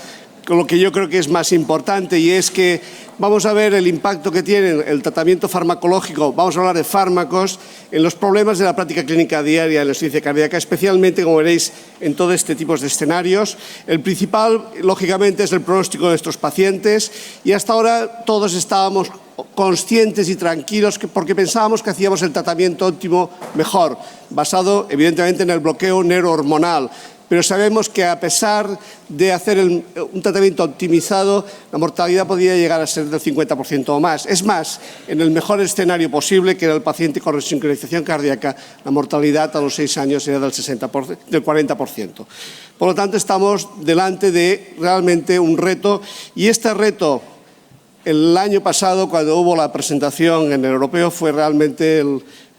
con lo que yo creo que es más importante, y es que vamos a ver el impacto que tiene el tratamiento farmacológico, vamos a hablar de fármacos, en los problemas de la práctica clínica diaria en la insuficiencia cardíaca, especialmente, como veréis, en todo este tipo de escenarios. El principal, lógicamente, es el pronóstico de estos pacientes, y hasta ahora todos estábamos conscientes y tranquilos porque pensábamos que hacíamos el tratamiento óptimo mejor, basado evidentemente en el bloqueo neurohormonal. Pero sabemos que a pesar de hacer un tratamiento optimizado, la mortalidad podría llegar a ser del 50% o más. Es más, en el mejor escenario posible, que era el paciente con resincronización cardíaca, la mortalidad a los 6 años era del 40%. Por lo tanto, estamos delante de realmente un reto, y este reto, el año pasado, cuando hubo la presentación en el europeo, fue realmente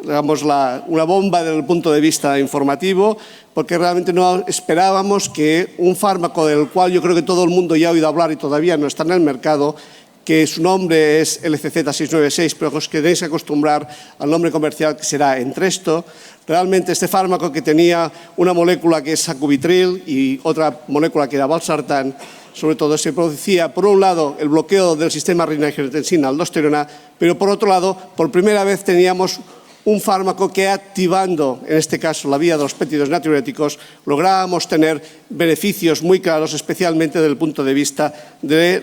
una bomba desde el punto de vista informativo, porque realmente no esperábamos que un fármaco del cual yo creo que todo el mundo ya ha oído hablar y todavía no está en el mercado, que su nombre es LCZ696, pero os queréis acostumbrar al nombre comercial que será Entresto. Realmente este fármaco, que tenía una molécula que es sacubitril y otra molécula que era valsartán, sobre todo, se producía, por un lado, el bloqueo del sistema renina-angiotensina-aldosterona, pero por otro lado, por primera vez teníamos un fármaco que, activando, en este caso, la vía de los péptidos natriuréticos, lográbamos tener beneficios muy claros, especialmente desde el punto de vista de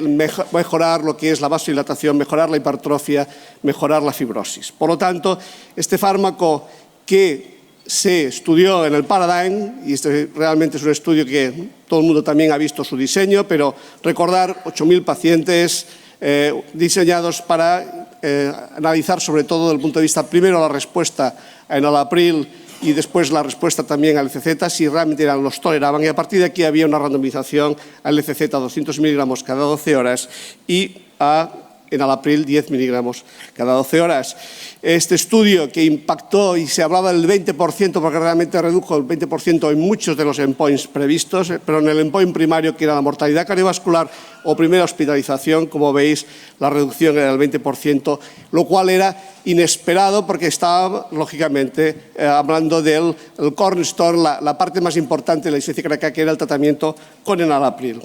mejorar lo que es la vasodilatación, mejorar la hipertrofia, mejorar la fibrosis. Por lo tanto, este fármaco que se estudió en el Paradigm, y este realmente es un estudio que todo el mundo también ha visto su diseño, pero recordar 8.000 pacientes diseñados para analizar sobre todo desde el punto de vista, primero la respuesta a enalapril y después la respuesta también al LCZ, si realmente los toleraban, y a partir de aquí había una randomización al LCZ a 200 miligramos cada 12 horas y a enalapril 10 miligramos cada 12 horas. Este estudio que impactó y se hablaba del 20%, porque realmente redujo el 20% en muchos de los endpoints previstos, pero en el endpoint primario, que era la mortalidad cardiovascular o primera hospitalización, como veis, la reducción era del 20%, lo cual era inesperado porque estaba, lógicamente, hablando del cornerstone, la parte más importante de la insuficiencia cardíaca, que era el tratamiento con enalapril.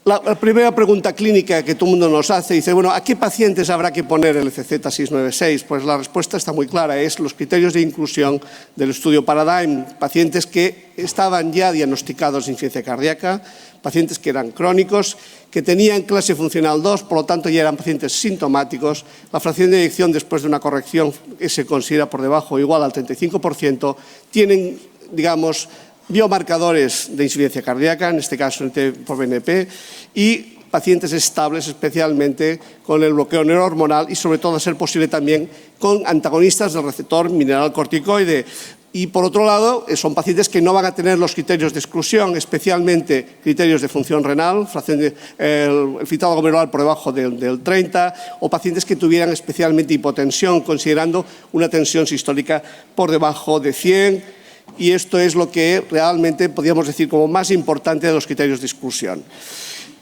La primera pregunta clínica que todo el mundo nos hace, dice, bueno, ¿a qué pacientes habrá que poner el CZ696? Pues la respuesta está muy clara, es los criterios de inclusión del estudio Paradigm, pacientes que estaban ya diagnosticados de insuficiencia cardíaca, pacientes que eran crónicos, que tenían clase funcional 2, por lo tanto ya eran pacientes sintomáticos, la fracción de eyección después de una corrección que se considera por debajo o igual al 35%, tienen, digamos, biomarcadores de insuficiencia cardíaca, en este caso por BNP, y pacientes estables, especialmente con el bloqueo neurohormonal y, sobre todo, a ser posible también con antagonistas del receptor mineralcorticoide. Y, por otro lado, son pacientes que no van a tener los criterios de exclusión, especialmente criterios de función renal, el filtrado glomerular por debajo del 30, o pacientes que tuvieran especialmente hipotensión, considerando una tensión sistólica por debajo de 100, y esto es lo que realmente podríamos decir como más importante de los criterios de exclusión.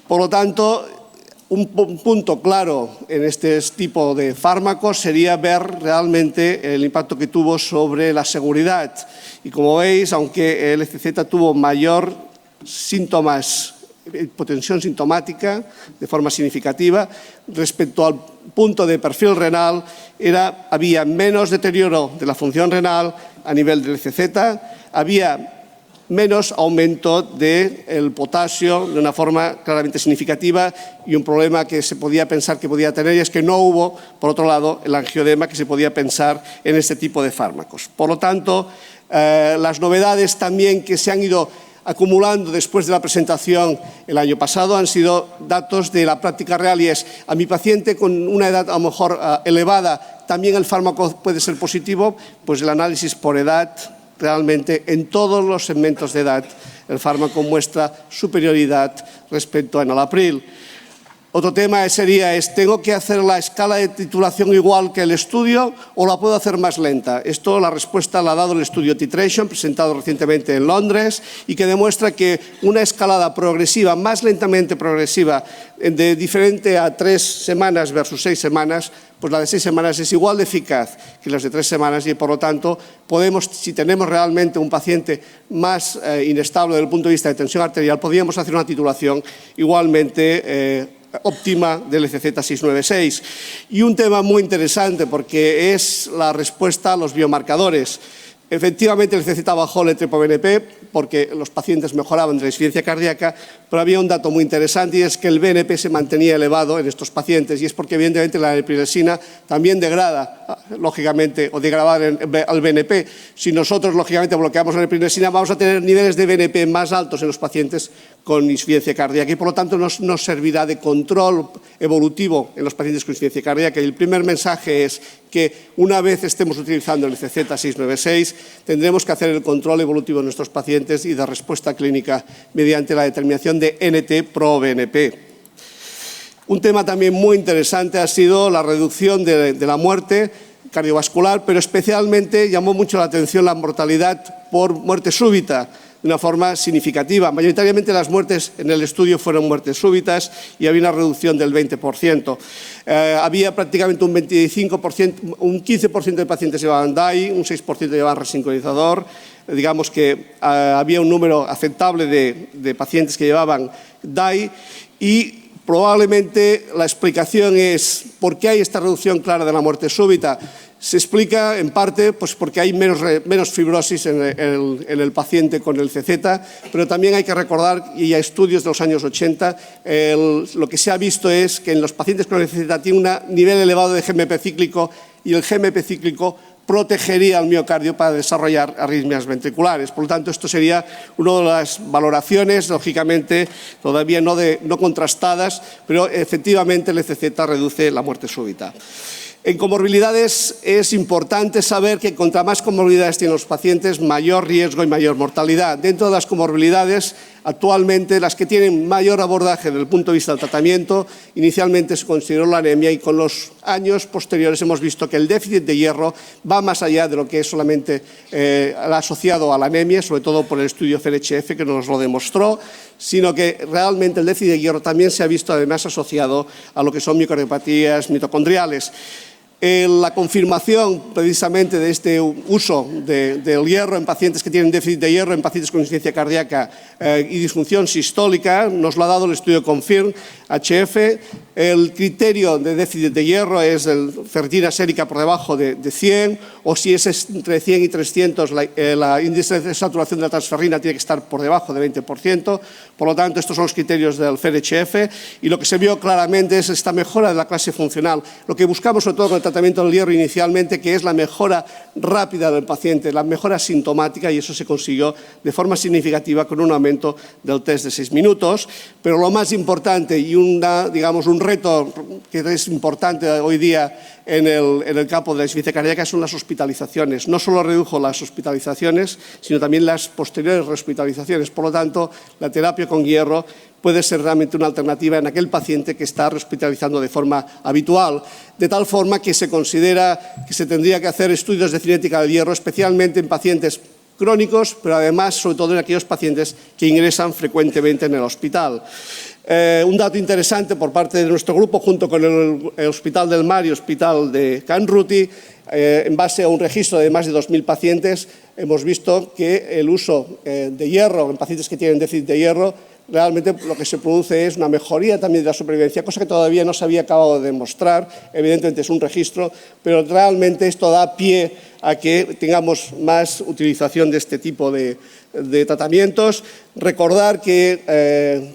Por lo tanto, un punto claro en este tipo de fármacos sería ver realmente el impacto que tuvo sobre la seguridad. Y como veis, aunque el LCZ tuvo mayor síntomas, hipotensión sintomática de forma significativa, respecto al punto de perfil renal, había menos deterioro de la función renal a nivel del LCZ, había menos aumento del potasio de una forma claramente significativa, y un problema que se podía pensar que podía tener es que no hubo, por otro lado, el angioedema que se podía pensar en este tipo de fármacos. Por lo tanto, las novedades también que se han ido acumulando después de la presentación el año pasado han sido datos de la práctica real, y es a mi paciente con una edad a lo mejor elevada, también el fármaco puede ser positivo. Pues el análisis por edad, realmente en todos los segmentos de edad el fármaco muestra superioridad respecto a enalapril. Otro tema sería, ¿tengo que hacer la escala de titulación igual que el estudio o la puedo hacer más lenta? Esto, la respuesta la ha dado el estudio Titration, presentado recientemente en Londres, y que demuestra que una escalada progresiva, más lentamente progresiva, de diferente a 3 semanas versus 6 semanas, pues la de 6 semanas es igual de eficaz que las de 3 semanas, y por lo tanto podemos, si tenemos realmente un paciente más inestable desde el punto de vista de tensión arterial, podríamos hacer una titulación igualmente óptima del LCZ696. Y un tema muy interesante, porque es la respuesta a los biomarcadores. Efectivamente, el LCZ bajó el ETRO-BNP porque los pacientes mejoraban de la insuficiencia cardíaca, pero había un dato muy interesante, y es que el BNP se mantenía elevado en estos pacientes, y es porque evidentemente la epinefrina también degrada, lógicamente, o degrada al BNP. Si nosotros, lógicamente, bloqueamos la epinefrina, vamos a tener niveles de BNP más altos en los pacientes con insuficiencia cardíaca, y por lo tanto nos servirá de control evolutivo en los pacientes con insuficiencia cardíaca. Y el primer mensaje es que una vez estemos utilizando el CZ696, tendremos que hacer el control evolutivo de nuestros pacientes y de respuesta clínica mediante la determinación de NT-proBNP. Un tema también muy interesante ha sido la reducción de la muerte cardiovascular, pero especialmente llamó mucho la atención la mortalidad por muerte súbita. de una forma significativa. Mayoritariamente las muertes en el estudio fueron muertes súbitas y había una reducción del 20%. Había prácticamente un 25%, un 15% de pacientes llevaban DAI, un 6% llevaban resincronizador. Digamos que había un número aceptable de pacientes que llevaban DAI y probablemente la explicación es por qué hay esta reducción clara de la muerte súbita. Se explica en parte pues, porque hay menos fibrosis en el paciente con el CZ, pero también hay que recordar, y hay estudios de los años 80, lo que se ha visto es que en los pacientes con el CZ tiene un nivel elevado de GMP cíclico y el GMP cíclico protegería al miocardio para desarrollar arritmias ventriculares. Por lo tanto, esto sería una de las valoraciones, lógicamente, todavía no contrastadas, pero efectivamente el ECZ reduce la muerte súbita. En comorbilidades es importante saber que contra más comorbilidades tienen los pacientes, mayor riesgo y mayor mortalidad. Dentro de las comorbilidades, actualmente las que tienen mayor abordaje desde el punto de vista del tratamiento, inicialmente se consideró la anemia y con los años posteriores hemos visto que el déficit de hierro va más allá de lo que es solamente asociado a la anemia, sobre todo por el estudio FNHF que nos lo demostró, sino que realmente el déficit de hierro también se ha visto además asociado a lo que son micropatías mitocondriales. La confirmación precisamente de este uso del hierro en pacientes que tienen déficit de hierro, en pacientes con insuficiencia cardíaca y disfunción sistólica, nos lo ha dado el estudio CONFIRM HF. El criterio de déficit de hierro es el ferritina sérica por debajo de 100, o si es entre 100 y 300, la índice de saturación de la transferrina tiene que estar por debajo de 20%. Por lo tanto, estos son los criterios del FNHF y lo que se vio claramente es esta mejora de la clase funcional. Lo que buscamos sobre todo con el tratamiento del hierro inicialmente, que es la mejora rápida del paciente, la mejora sintomática, y eso se consiguió de forma significativa con un aumento del test de 6 minutos. Pero lo más importante y un reto que es importante hoy día en el campo de la insuficiencia cardíaca son las hospitalizaciones. No solo redujo las hospitalizaciones, sino también las posteriores hospitalizaciones. Por lo tanto, la terapia con hierro puede ser realmente una alternativa en aquel paciente que está hospitalizando de forma habitual, de tal forma que se considera que se tendría que hacer estudios de cinética del hierro, especialmente en pacientes crónicos, pero además, sobre todo en aquellos pacientes que ingresan frecuentemente en el hospital. Un dato interesante por parte de nuestro grupo, junto con el Hospital del Mar y el Hospital de Can Ruti, en base a un registro de más de 2.000 pacientes, hemos visto que el uso de hierro en pacientes que tienen déficit de hierro, realmente lo que se produce es una mejoría también de la supervivencia, cosa que todavía no se había acabado de demostrar. Evidentemente es un registro, pero realmente esto da pie a que tengamos más utilización de este tipo de tratamientos. Recordar que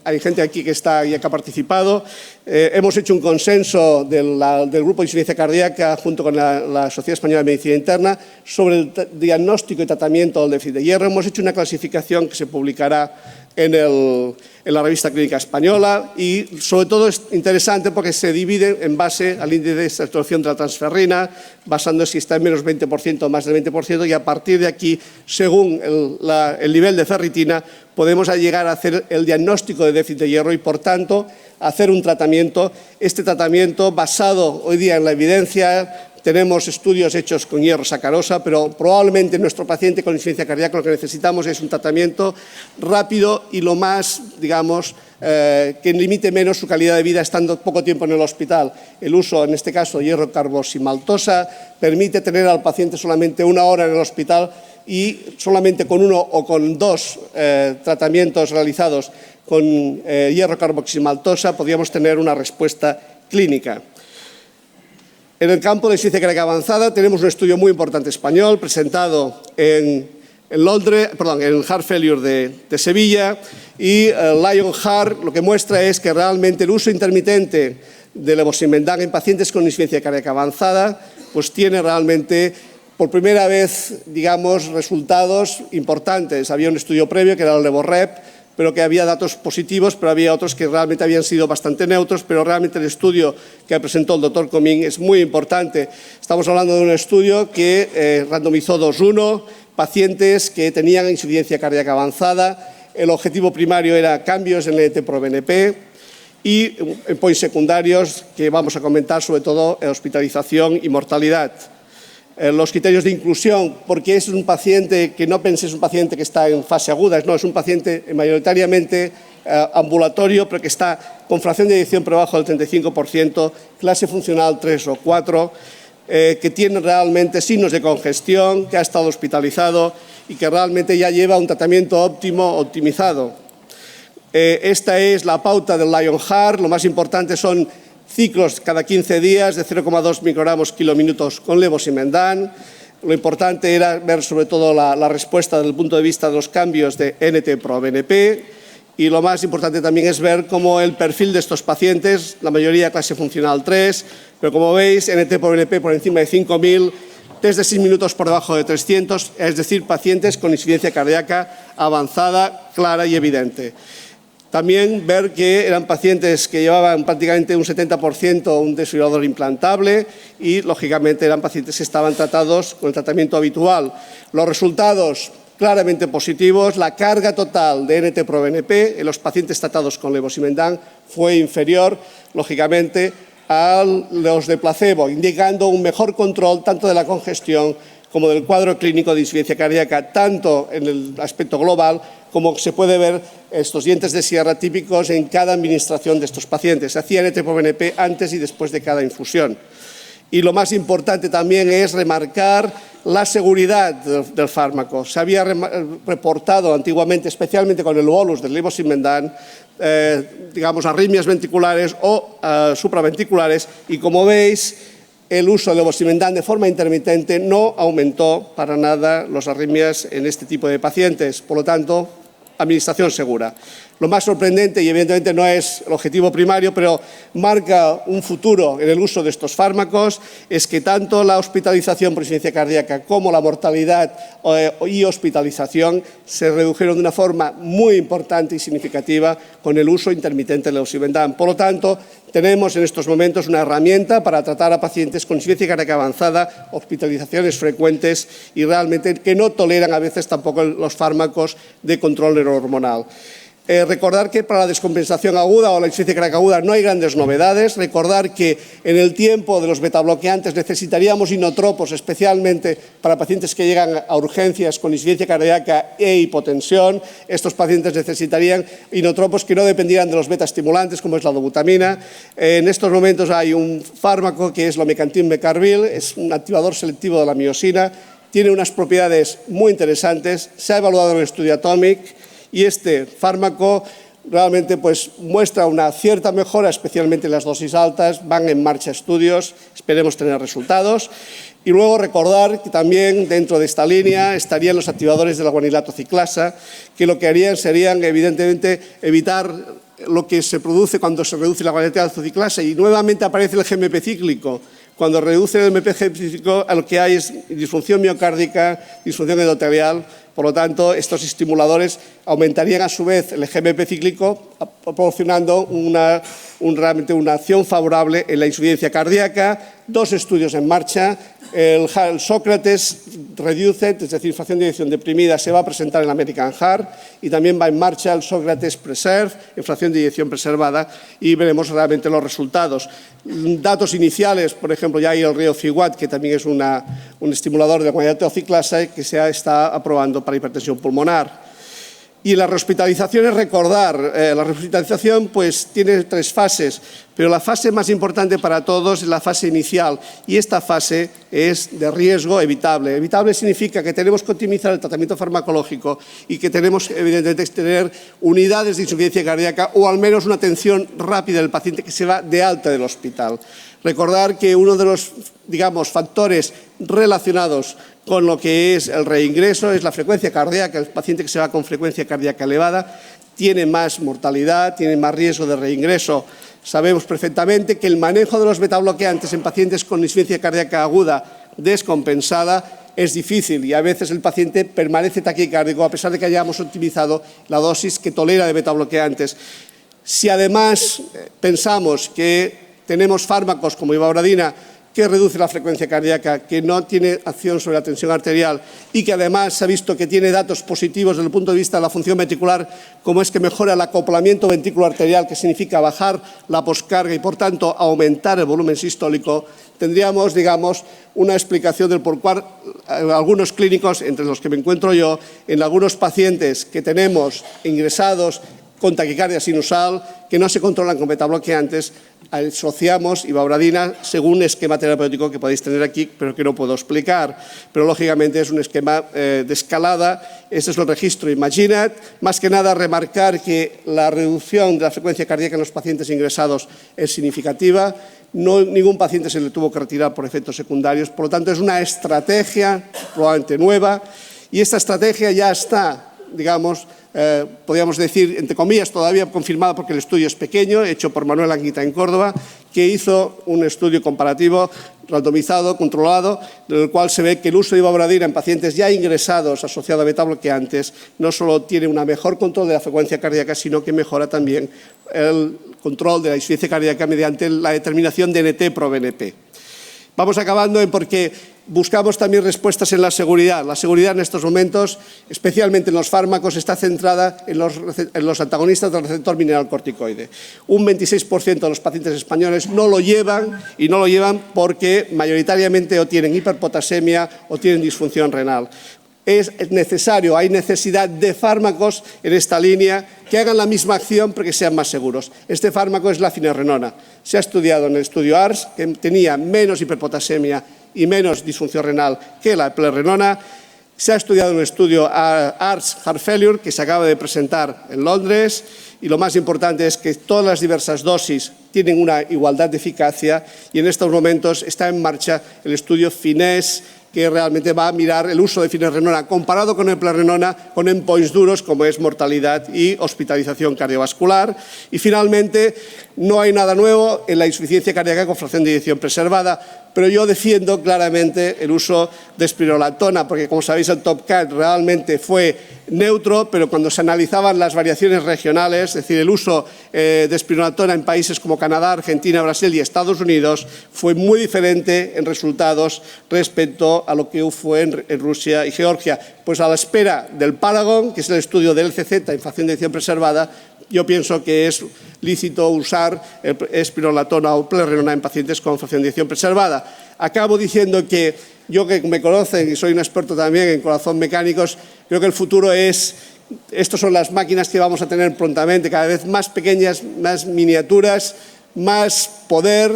hay gente aquí que está y que ha participado. Hemos hecho un consenso del Grupo de Insuficiencia Cardíaca junto con la Sociedad Española de Medicina Interna sobre el diagnóstico y tratamiento del déficit de hierro. Hemos hecho una clasificación que se publicará en la revista clínica española y sobre todo es interesante porque se divide en base al índice de saturación de la transferrina, basando si está en menos 20% o más del 20%, y a partir de aquí, según el nivel de ferritina, podemos llegar a hacer el diagnóstico de déficit de hierro y, por tanto, hacer un tratamiento. Este tratamiento basado hoy día en la evidencia. Tenemos estudios hechos con hierro sacarosa, pero probablemente nuestro paciente con insuficiencia cardíaca lo que necesitamos es un tratamiento rápido y lo más, que limite menos su calidad de vida estando poco tiempo en el hospital. El uso, en este caso, de hierro carboximaltosa permite tener al paciente solamente 1 hora en el hospital y solamente con 1 o con 2 tratamientos realizados con hierro carboximaltosa podríamos tener una respuesta clínica. En el campo de insuficiencia cardíaca avanzada tenemos un estudio muy importante español presentado en Londres, en el Heart Failure de Sevilla, y Lionheart lo que muestra es que realmente el uso intermitente de levosimendan en pacientes con insuficiencia cardíaca avanzada pues tiene realmente por primera vez resultados importantes. Había un estudio previo que era el Levorep, pero que había datos positivos, pero había otros que realmente habían sido bastante neutros, pero realmente el estudio que presentó el doctor Comín es muy importante. Estamos hablando de un estudio que randomizó 2:1, pacientes que tenían insuficiencia cardíaca avanzada. El objetivo primario era cambios en el NT-proBNP y endpoints secundarios que vamos a comentar, sobre todo hospitalización y mortalidad. los criterios de inclusión, porque es un paciente que no penséis un paciente que está en fase aguda, no, es un paciente mayoritariamente ambulatorio, pero que está con fracción de eyección por debajo del 35%, clase funcional 3 o 4, que tiene realmente signos de congestión, que ha estado hospitalizado y que realmente ya lleva un tratamiento óptimo, optimizado. Esta es la pauta del Lionheart. Lo más importante son ciclos cada 15 días de 0,2 microgramos kilóminutos con levosimendan. Lo importante era ver sobre todo la respuesta desde el punto de vista de los cambios de NT-proBNP. Y lo más importante también es ver cómo el perfil de estos pacientes, la mayoría clase funcional 3, pero como veis, NT-proBNP por encima de 5.000, test de 6 minutos por debajo de 300, es decir, pacientes con insuficiencia cardíaca avanzada, clara y evidente. También ver que eran pacientes que llevaban prácticamente un 70% un desfibrilador implantable y, lógicamente, eran pacientes que estaban tratados con el tratamiento habitual. Los resultados claramente positivos. La carga total de NT-proBNP en los pacientes tratados con levosimendan fue inferior, lógicamente, a los de placebo, indicando un mejor control tanto de la congestión como del cuadro clínico de insuficiencia cardíaca, tanto en el aspecto global como se puede ver estos dientes de sierra típicos en cada administración de estos pacientes. Se hacía NT-proBNP antes y después de cada infusión. Y lo más importante también es remarcar la seguridad del fármaco. Se había reportado antiguamente, especialmente con el bolus del levosimendan, digamos, arritmias ventriculares o supraventriculares, y como veis, el uso de levosimendan de forma intermitente no aumentó para nada las arritmias en este tipo de pacientes. Por lo tanto, administración segura. Lo más sorprendente, y evidentemente no es el objetivo primario, pero marca un futuro en el uso de estos fármacos, es que tanto la hospitalización por insuficiencia cardíaca como la mortalidad y hospitalización se redujeron de una forma muy importante y significativa con el uso intermitente de levosimendan. Por lo tanto, tenemos en estos momentos una herramienta para tratar a pacientes con insuficiencia cardíaca avanzada, hospitalizaciones frecuentes y realmente que no toleran a veces tampoco los fármacos de control neurohormonal. Recordar que para la descompensación aguda o la insuficiencia cardíaca aguda no hay grandes novedades. Recordar que en el tiempo de los betabloqueantes necesitaríamos inotropos, especialmente para pacientes que llegan a urgencias con insuficiencia cardíaca e hipotensión. Estos pacientes necesitarían inotropos que no dependieran de los beta-estimulantes, como es la dobutamina. En estos momentos hay un fármaco que es l'omecamtiv mecarbil, es un activador selectivo de la miosina, tiene unas propiedades muy interesantes, se ha evaluado en el estudio Atomic. Y este fármaco realmente muestra una cierta mejora, especialmente en las dosis altas. Van en marcha estudios, esperemos tener resultados. Y luego recordar que también dentro de esta línea estarían los activadores de la guanilato ciclasa, que lo que harían serían, evidentemente, evitar lo que se produce cuando se reduce la guanilato ciclasa y nuevamente aparece el GMP cíclico. Cuando reduce el GMP cíclico, lo que hay es disfunción miocárdica, disfunción endotelial. Por lo tanto, estos estimuladores aumentarían a su vez el GMP cíclico, proporcionando realmente una acción favorable en la insuficiencia cardíaca. 2 estudios en marcha. El Sócrates Reduced, es decir, fracción de eyección deprimida, se va a presentar en la American Heart y también va en marcha el Sócrates Preserve, en fracción de eyección preservada, y veremos realmente los resultados. Datos iniciales, por ejemplo, ya hay el Riofiguat, que también es un estimulador de guanilato ciclasa que se está aprobando para hipertensión pulmonar. Y las rehospitalizaciones, recordar, la rehospitalización tiene 3 fases, pero la fase más importante para todos es la fase inicial y esta fase es de riesgo evitable. Evitable significa que tenemos que optimizar el tratamiento farmacológico y que tenemos, evidentemente, que tener unidades de insuficiencia cardíaca o al menos una atención rápida del paciente que se va de alta del hospital. Recordar que uno de los, factores relacionados con lo que es el reingreso es la frecuencia cardíaca. El paciente que se va con frecuencia cardíaca elevada tiene más mortalidad, tiene más riesgo de reingreso. Sabemos perfectamente que el manejo de los betabloqueantes en pacientes con insuficiencia cardíaca aguda descompensada es difícil y a veces el paciente permanece taquicárdico a pesar de que hayamos optimizado la dosis que tolera de betabloqueantes. Si además pensamos que tenemos fármacos como ibauradina que reduce la frecuencia cardíaca, que no tiene acción sobre la tensión arterial y que además se ha visto que tiene datos positivos desde el punto de vista de la función ventricular, como es que mejora el acoplamiento ventrículo-arterial, que significa bajar la poscarga y, por tanto, aumentar el volumen sistólico, tendríamos, digamos, una explicación del por cual algunos clínicos, entre los que me encuentro yo, en algunos pacientes que tenemos ingresados con taquicardia sinusal, que no se controlan con betabloqueantes, asociamos ivabradina según un esquema terapéutico que podéis tener aquí, pero que no puedo explicar. Pero, lógicamente, es un esquema de escalada. Este es el registro Imaginat. Más que nada, remarcar que la reducción de la frecuencia cardíaca en los pacientes ingresados es significativa. Ningún paciente se le tuvo que retirar por efectos secundarios. Por lo tanto, es una estrategia probablemente nueva. Y esta estrategia ya está, digamos, podríamos decir, entre comillas, todavía confirmada porque el estudio es pequeño, hecho por Manuel Anguita en Córdoba, que hizo un estudio comparativo, randomizado, controlado, en el cual se ve que el uso de ivabradina en pacientes ya ingresados asociado a betabloqueantes no solo tiene un mejor control de la frecuencia cardíaca, sino que mejora también el control de la insuficiencia cardíaca mediante la determinación de NT-proBNP. Vamos acabando porque buscamos también respuestas en la seguridad. La seguridad en estos momentos, especialmente en los fármacos, está centrada en los antagonistas del receptor mineralcorticoide. Un 26% de los pacientes españoles no lo llevan, y no lo llevan porque mayoritariamente o tienen hiperpotasemia o tienen disfunción renal. Es necesario, hay necesidad de fármacos en esta línea que hagan la misma acción pero que sean más seguros. Este fármaco es la finerenona. Se ha estudiado en el estudio ARS, que tenía menos hiperpotasemia y menos disfunción renal que la plerrenona. Se ha estudiado en un estudio ARS Heart Failure, que se acaba de presentar en Londres, y lo más importante es que todas las diversas dosis tienen una igualdad de eficacia, y en estos momentos está en marcha el estudio FINES, que realmente va a mirar el uso de finerenona comparado con el plerrenona con endpoints duros como es mortalidad y hospitalización cardiovascular. Y finalmente, no hay nada nuevo en la insuficiencia cardíaca con fracción de eyección preservada, pero yo defiendo claramente el uso de espironolactona, porque, como sabéis, el TOPCAT realmente fue neutro, pero cuando se analizaban las variaciones regionales, es decir, el uso de espironolactona en países como Canadá, Argentina, Brasil y Estados Unidos, fue muy diferente en resultados respecto a lo que fue en Rusia y Georgia. Pues a la espera del Paragon, que es el estudio del LCZ en fracción de eyección preservada, yo pienso que es lícito usar espironolactona o plerrenona en pacientes con fracción de eyección preservada. Acabo diciendo que yo, que me conocen y soy un experto también en corazón mecánicos, creo que el futuro es, estas son las máquinas que vamos a tener prontamente, cada vez más pequeñas, más miniaturas, más poder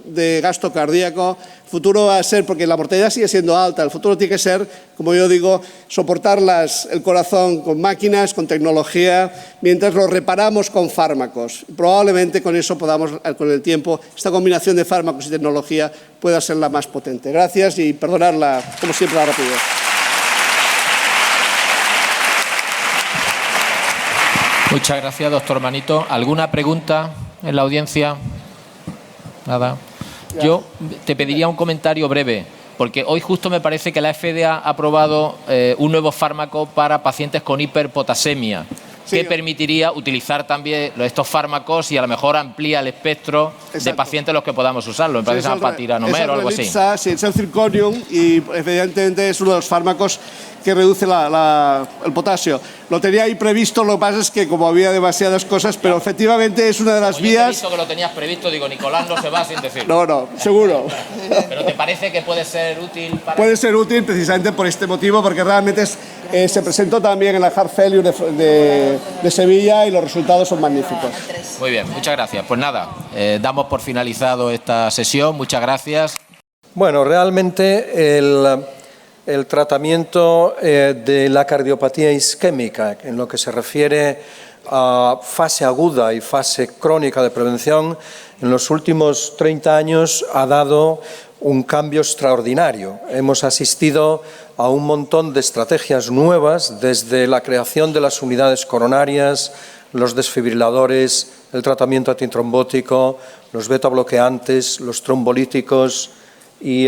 de gasto cardíaco. El futuro va a ser, porque la mortalidad sigue siendo alta, el futuro tiene que ser, como yo digo, soportar el corazón con máquinas, con tecnología, mientras lo reparamos con fármacos. Probablemente con eso podamos, con el tiempo, esta combinación de fármacos y tecnología pueda ser la más potente. Gracias y perdonad, como siempre, la rapidez. Muchas gracias, doctor Manito. ¿Alguna pregunta en la audiencia? Nada. Yo te pediría un comentario breve, porque hoy justo me parece que la FDA ha aprobado un nuevo fármaco para pacientes con hiperpotasemia, que permitiría utilizar también estos fármacos y a lo mejor amplía el espectro de pacientes los que podamos usarlo. Me parece que se llama patiranomero o algo así. Sí, es el Zirconium y evidentemente es uno de los fármacos que reduce el potasio. Lo tenía ahí previsto, lo que pasa es que como había demasiadas cosas, pero efectivamente es una de las vías... He visto que lo tenías previsto, digo, Nicolás no se va sin decirlo. No, seguro. ¿Pero te parece que puede ser útil para...? Puede ser útil precisamente por este motivo, porque realmente se presentó también en la Heart Failure de Sevilla y los resultados son magníficos. Muy bien, muchas gracias. Pues nada, damos por finalizado esta sesión. Muchas gracias. Bueno, realmente el tratamiento de la cardiopatía isquémica, en lo que se refiere a fase aguda y fase crónica de prevención, en los últimos 30 años ha dado un cambio extraordinario. Hemos asistido a un montón de estrategias nuevas, desde la creación de las unidades coronarias, los desfibriladores, el tratamiento antitrombótico, los beta-bloqueantes, los trombolíticos y,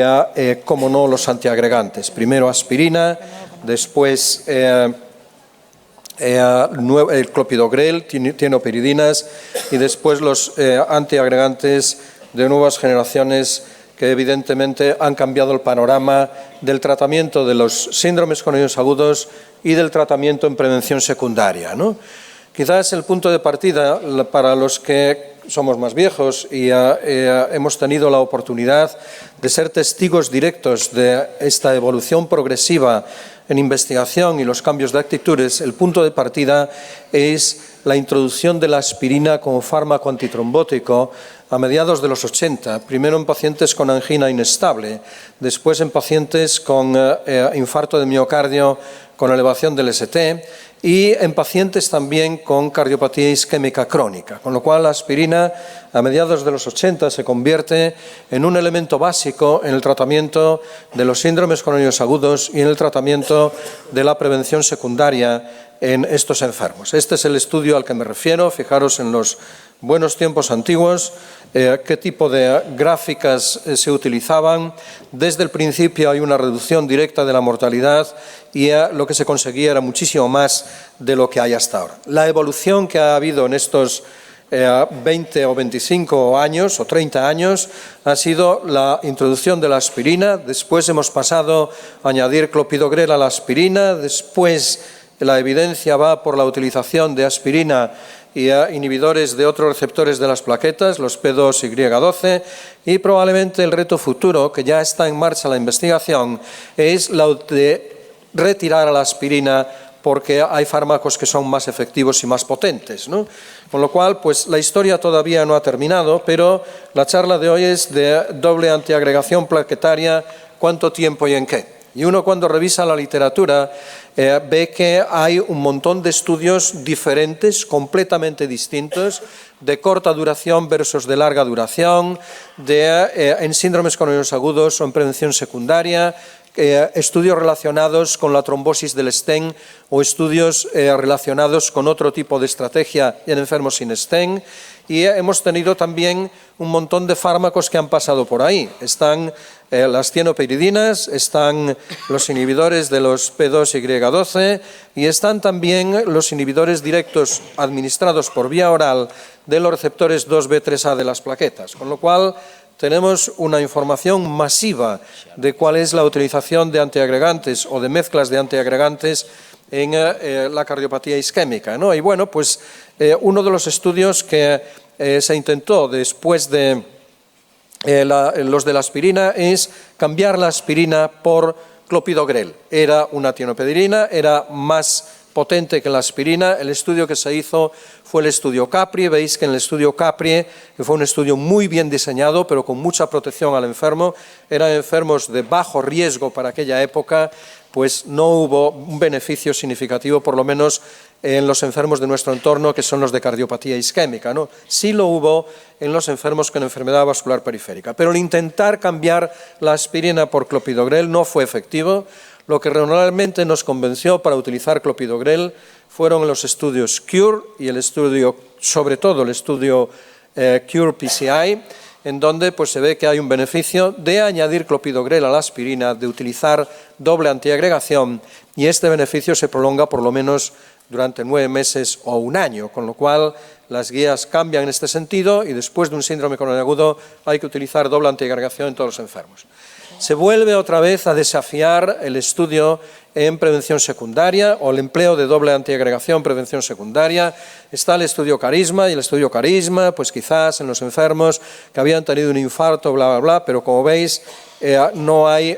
como no, los antiagregantes. Primero aspirina, después el clopidogrel, tienopiridinas y después los antiagregantes de nuevas generaciones que evidentemente han cambiado el panorama del tratamiento de los síndromes coronarios agudos y del tratamiento en prevención secundaria, ¿no? Quizás el punto de partida para los que somos más viejos y hemos tenido la oportunidad de ser testigos directos de esta evolución progresiva en investigación y los cambios de actitudes, el punto de partida es la introducción de la aspirina como fármaco antitrombótico a mediados de los 80, primero en pacientes con angina inestable, después en pacientes con infarto de miocardio con elevación del ST y en pacientes también con cardiopatía isquémica crónica, con lo cual la aspirina a mediados de los 80 se convierte en un elemento básico en el tratamiento de los síndromes coronarios agudos y en el tratamiento de la prevención secundaria en estos enfermos. Este es el estudio al que me refiero, fijaros en los buenos tiempos antiguos, qué tipo de gráficas se utilizaban. Desde el principio hay una reducción directa de la mortalidad y lo que se conseguía era muchísimo más de lo que hay hasta ahora. La evolución que ha habido en estos 20 o 25 años o 30 años ha sido la introducción de la aspirina, después hemos pasado a añadir clopidogrel a la aspirina, después la evidencia va por la utilización de aspirina y inhibidores de otros receptores de las plaquetas, los P2Y12, y probablemente el reto futuro, que ya está en marcha la investigación, es la de retirar a la aspirina porque hay fármacos que son más efectivos y más potentes, ¿no? Con lo cual, pues la historia todavía no ha terminado, pero la charla de hoy es de doble antiagregación plaquetaria, cuánto tiempo y en qué. Y uno cuando revisa la literatura ve que hay un montón de estudios diferentes, completamente distintos, de corta duración versus de larga duración, en síndromes coronarios agudos o en prevención secundaria, estudios relacionados con la trombosis del stent o estudios relacionados con otro tipo de estrategia en enfermos sin stent. Y hemos tenido también un montón de fármacos que han pasado por ahí. Están las tienopiridinas, están los inhibidores de los P2Y12 y están también los inhibidores directos administrados por vía oral de los receptores 2B3A de las plaquetas. Con lo cual, tenemos una información masiva de cuál es la utilización de antiagregantes o de mezclas de antiagregantes en la cardiopatía isquémica, ¿no? Y bueno, pues uno de los estudios que se intentó después de los de la aspirina es cambiar la aspirina por clopidogrel. Era una tienopirina, era más potente que la aspirina. El estudio que se hizo fue el estudio CAPRI. Veis que en el estudio CAPRI, que fue un estudio muy bien diseñado, pero con mucha protección al enfermo, eran enfermos de bajo riesgo para aquella época, pues no hubo un beneficio significativo, por lo menos en los enfermos de nuestro entorno, que son los de cardiopatía isquémica, ¿no? Sí lo hubo en los enfermos con enfermedad vascular periférica. Pero el intentar cambiar la aspirina por clopidogrel no fue efectivo. Lo que realmente nos convenció para utilizar clopidogrel fueron los estudios CURE y el estudio, sobre todo el estudio CURE-PCI, en donde pues, se ve que hay un beneficio de añadir clopidogrel a la aspirina, de utilizar doble antiagregación, y este beneficio se prolonga por lo menos durante 9 meses o un año, con lo cual las guías cambian en este sentido y después de un síndrome coronario agudo hay que utilizar doble antiagregación en todos los enfermos. Se vuelve otra vez a desafiar el estudio en prevención secundaria o el empleo de doble antiagregación en prevención secundaria. Está el estudio CARISMA y el estudio CARISMA, pues quizás en los enfermos que habían tenido un infarto, bla, bla, bla, pero como veis no hay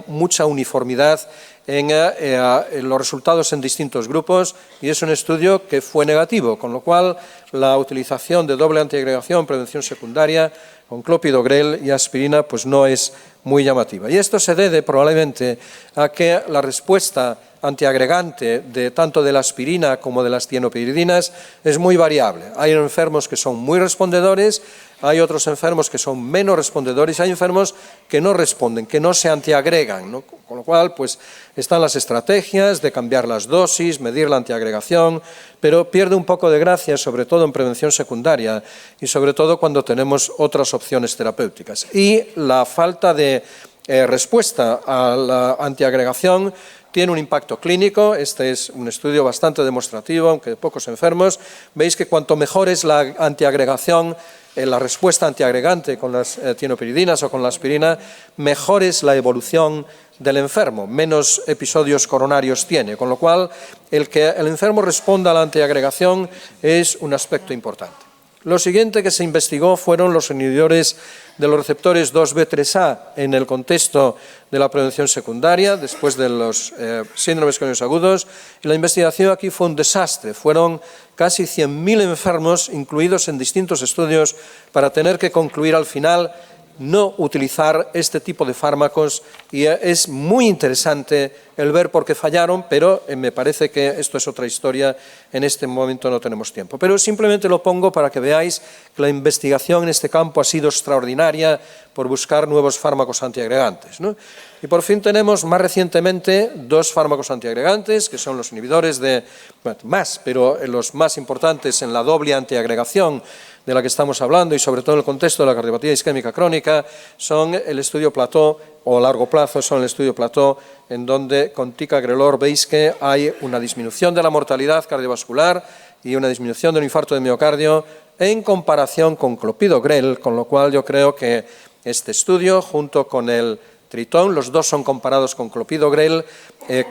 mucha uniformidad en los resultados en distintos grupos y es un estudio que fue negativo, con lo cual la utilización de doble antiagregación en prevención secundaria con clopidogrel y aspirina pues no es muy llamativa. Y esto se debe probablemente a que la respuesta antiagregante de tanto de la aspirina como de las tienopiridinas es muy variable. Hay enfermos que son muy respondedores, hay otros enfermos que son menos respondedores, hay enfermos que no responden, que no se antiagregan, ¿no? Con lo cual pues están las estrategias de cambiar las dosis, medir la antiagregación, pero pierde un poco de gracia, sobre todo en prevención secundaria y sobre todo cuando tenemos otras opciones terapéuticas. Y la falta de respuesta a la antiagregación tiene un impacto clínico. Este es un estudio bastante demostrativo, aunque de pocos enfermos. Veis que cuanto mejor es la antiagregación, la respuesta antiagregante con las tienopiridinas o con la aspirina, mejor es la evolución del enfermo, menos episodios coronarios tiene, con lo cual el que el enfermo responda a la antiagregación es un aspecto importante. Lo siguiente que se investigó fueron los inhibidores de los receptores 2B3A en el contexto de la prevención secundaria, después de los síndromes crónicos agudos, y la investigación aquí fue un desastre. Fueron casi 100.000 enfermos incluidos en distintos estudios para tener que concluir al final no utilizar este tipo de fármacos, y es muy interesante el ver por qué fallaron, pero me parece que esto es otra historia, en este momento no tenemos tiempo. Pero simplemente lo pongo para que veáis que la investigación en este campo ha sido extraordinaria por buscar nuevos fármacos antiagregantes, ¿no? Y por fin tenemos más recientemente 2 fármacos antiagregantes, que son los inhibidores de, bueno, más, pero los más importantes en la doble antiagregación de la que estamos hablando, y sobre todo en el contexto de la cardiopatía isquémica crónica, son el estudio Plató, o a largo plazo son el estudio Plató, en donde con ticagrelor veis que hay una disminución de la mortalidad cardiovascular y una disminución del infarto de miocardio en comparación con clopidogrel, con lo cual yo creo que este estudio, junto con el Tritón, los dos son comparados con clopidogrel,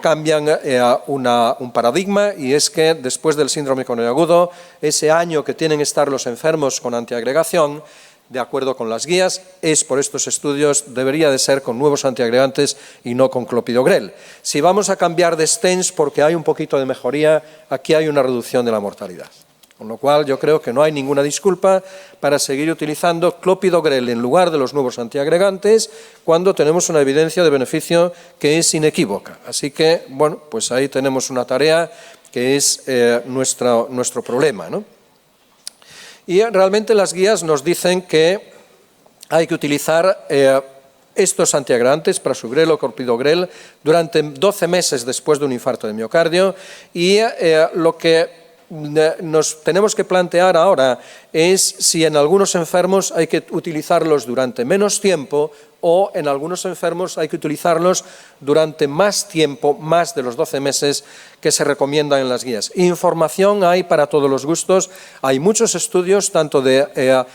cambian un paradigma, y es que después del síndrome coronario agudo, ese año que tienen que estar los enfermos con antiagregación, de acuerdo con las guías, es por estos estudios, debería de ser con nuevos antiagregantes y no con clopidogrel. Si vamos a cambiar de stents porque hay un poquito de mejoría, aquí hay una reducción de la mortalidad. Con lo cual yo creo que no hay ninguna disculpa para seguir utilizando clopidogrel en lugar de los nuevos antiagregantes cuando tenemos una evidencia de beneficio que es inequívoca. Así que, bueno, pues ahí tenemos una tarea que es nuestro problema, ¿no? Y realmente las guías nos dicen que hay que utilizar estos antiagregantes, prasugrel o clopidogrel, durante 12 meses después de un infarto de miocardio, y lo que nos tenemos que plantear ahora es si en algunos enfermos hay que utilizarlos durante menos tiempo o en algunos enfermos hay que utilizarlos durante más tiempo, más de los 12 meses que se recomiendan en las guías. Información hay para todos los gustos, hay muchos estudios, tanto de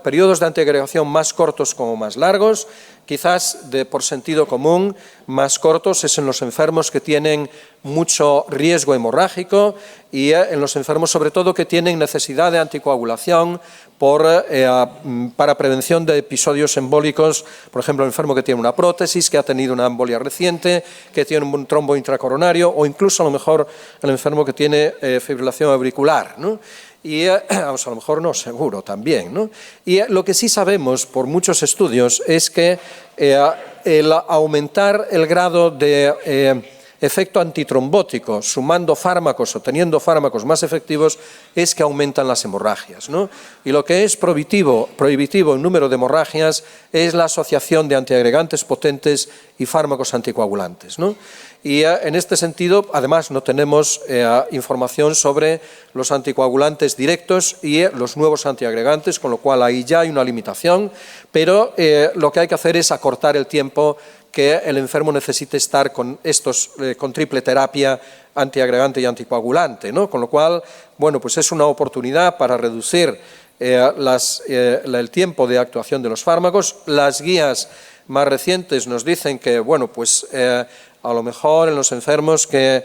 periodos de antiagregación más cortos como más largos. Quizás por sentido común, más cortos es en los enfermos que tienen mucho riesgo hemorrágico y en los enfermos sobre todo que tienen necesidad de anticoagulación para prevención de episodios embólicos, por ejemplo, el enfermo que tiene una prótesis, que ha tenido una embolia reciente, que tiene un trombo intracoronario, o incluso a lo mejor el enfermo que tiene fibrilación auricular, ¿no? Y a lo mejor no, seguro también, ¿no? Y lo que sí sabemos por muchos estudios es que el aumentar el grado de efecto antitrombótico sumando fármacos o teniendo fármacos más efectivos es que aumentan las hemorragias, ¿no? Y lo que es prohibitivo en número de hemorragias es la asociación de antiagregantes potentes y fármacos anticoagulantes, ¿no? Y en este sentido, además, no tenemos información sobre los anticoagulantes directos y los nuevos antiagregantes, con lo cual ahí ya hay una limitación, pero lo que hay que hacer es acortar el tiempo que el enfermo necesite estar con con triple terapia antiagregante y anticoagulante, ¿no? Con lo cual, bueno, pues es una oportunidad para reducir el tiempo de actuación de los fármacos. Las guías más recientes nos dicen que, bueno, pues a lo mejor en los enfermos que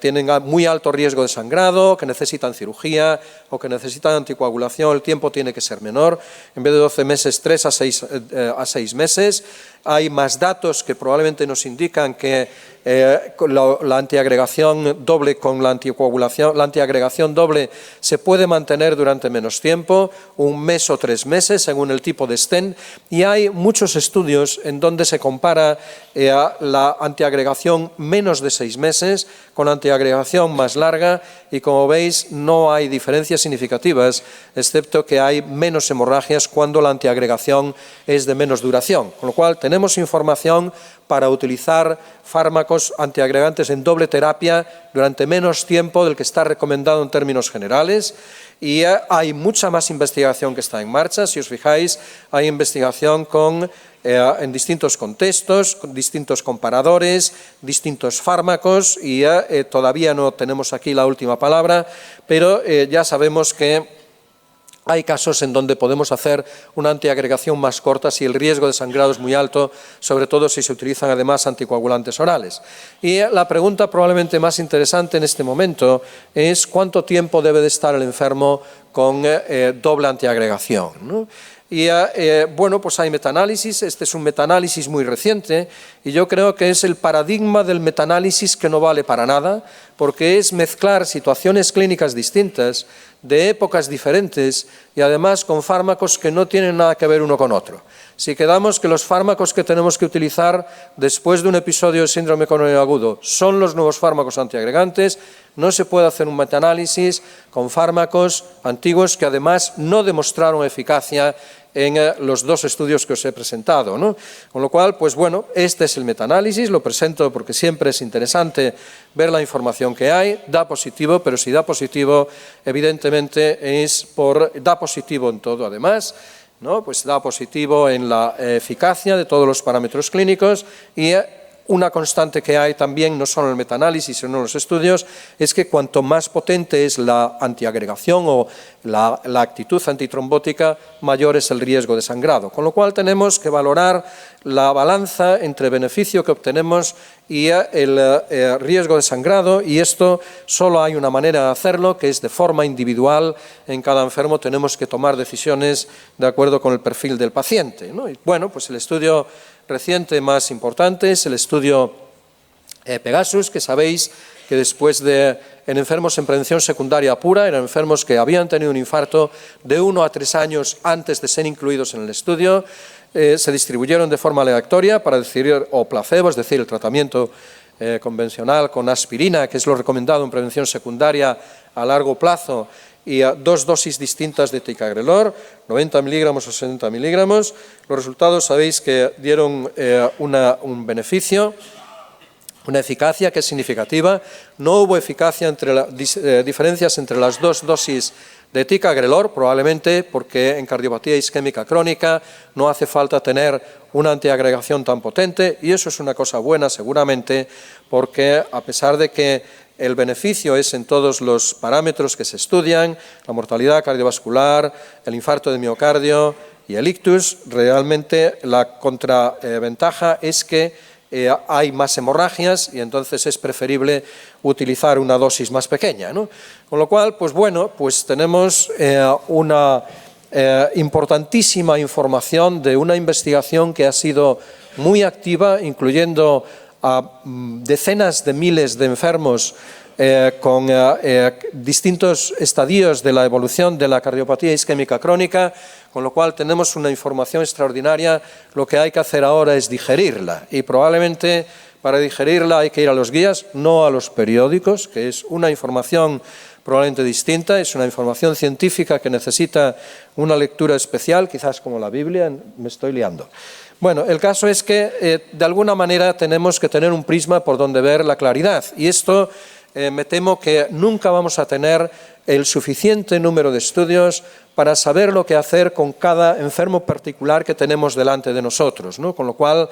tienen muy alto riesgo de sangrado, que necesitan cirugía o que necesitan anticoagulación, el tiempo tiene que ser menor. En vez de 12 meses, 3 a 6 meses. Hay más datos que probablemente nos indican que la antiagregación doble con la anticoagulación, la antiagregación doble se puede mantener durante menos tiempo, 1 mes o 3 meses, según el tipo de stent, y hay muchos estudios en donde se compara la antiagregación menos de 6 meses con antiagregación más larga, y como veis no hay diferencias significativas, excepto que hay menos hemorragias cuando la antiagregación es de menos duración, con lo cual tenemos información para utilizar fármacos antiagregantes en doble terapia durante menos tiempo del que está recomendado en términos generales, y hay mucha más investigación que está en marcha. Si os fijáis, hay investigación en distintos contextos, con distintos comparadores, distintos fármacos, y todavía no tenemos aquí la última palabra, pero ya sabemos que Hay casos en donde podemos hacer una antiagregación más corta si el riesgo de sangrado es muy alto, sobre todo si se utilizan además anticoagulantes orales. Y la pregunta probablemente más interesante en este momento es cuánto tiempo debe de estar el enfermo con doble antiagregación, ¿no? Y bueno, pues hay metaanálisis, este es un metaanálisis muy reciente y yo creo que es el paradigma del metaanálisis que no vale para nada, porque es mezclar situaciones clínicas distintas, de épocas diferentes y además con fármacos que no tienen nada que ver uno con otro. Si quedamos que los fármacos que tenemos que utilizar después de un episodio de síndrome coronario agudo son los nuevos fármacos antiagregantes, no se puede hacer un metaanálisis con fármacos antiguos que además no demostraron eficacia en los dos estudios que os he presentado, ¿no? Con lo cual, pues bueno, este es el metaanálisis, lo presento porque siempre es interesante ver la información que hay, da positivo, pero si da positivo, evidentemente da positivo en todo además, ¿no? Pues da positivo en la eficacia de todos los parámetros clínicos y una constante que hay también, no solo en el metaanálisis, sino en los estudios, es que cuanto más potente es la antiagregación o la actitud antitrombótica, mayor es el riesgo de sangrado. Con lo cual tenemos que valorar la balanza entre beneficio que obtenemos y el riesgo de sangrado, y esto solo hay una manera de hacerlo, que es de forma individual. En cada enfermo tenemos que tomar decisiones de acuerdo con el perfil del paciente, ¿no? Y bueno, pues el estudio reciente más importante es el estudio Pegasus, que sabéis que después en enfermos en prevención secundaria pura, eran enfermos que habían tenido un infarto de 1 a 3 años antes de ser incluidos en el estudio, se distribuyeron de forma aleatoria para decidir, o placebo, es decir, el tratamiento convencional con aspirina, que es lo recomendado en prevención secundaria a largo plazo, y a 2 dosis distintas de ticagrelor, 90 miligramos o 60 miligramos. Los resultados sabéis que dieron un beneficio, una eficacia que es significativa. No hubo diferencias entre las 2 dosis de ticagrelor, probablemente porque en cardiopatía isquémica crónica no hace falta tener una antiagregación tan potente, y eso es una cosa buena seguramente, porque a pesar de que el beneficio es en todos los parámetros que se estudian, la mortalidad cardiovascular, el infarto de miocardio y el ictus, realmente la contraventaja es que hay más hemorragias y entonces es preferible utilizar una dosis más pequeña, ¿no? Con lo cual, pues bueno, pues tenemos una importantísima información de una investigación que ha sido muy activa, incluyendo a decenas de miles de enfermos con distintos estadios de la evolución de la cardiopatía isquémica crónica, con lo cual tenemos una información extraordinaria. Lo que hay que hacer ahora es digerirla, y probablemente para digerirla hay que ir a los guías, no a los periódicos, que es una información probablemente distinta, es una información científica que necesita una lectura especial, quizás como la Biblia. Me estoy liando. Bueno, el caso es que de alguna manera tenemos que tener un prisma por donde ver la claridad, y esto me temo que nunca vamos a tener el suficiente número de estudios para saber lo que hacer con cada enfermo particular que tenemos delante de nosotros, ¿no? Con lo cual,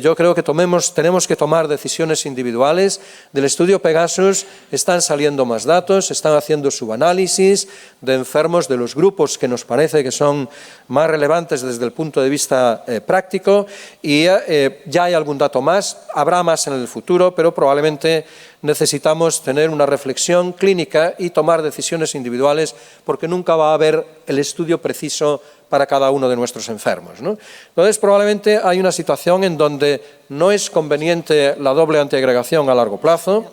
yo creo que tenemos que tomar decisiones individuales. Del estudio Pegasus están saliendo más datos, están haciendo subanálisis de enfermos de los grupos que nos parece que son más relevantes desde el punto de vista práctico, y ya hay algún dato más, habrá más en el futuro, pero probablemente necesitamos tener una reflexión clínica y tomar decisiones individuales, porque nunca va a haber el estudio preciso para cada uno de nuestros enfermos, ¿no? Entonces, probablemente hay una situación en donde no es conveniente la doble antiagregación a largo plazo,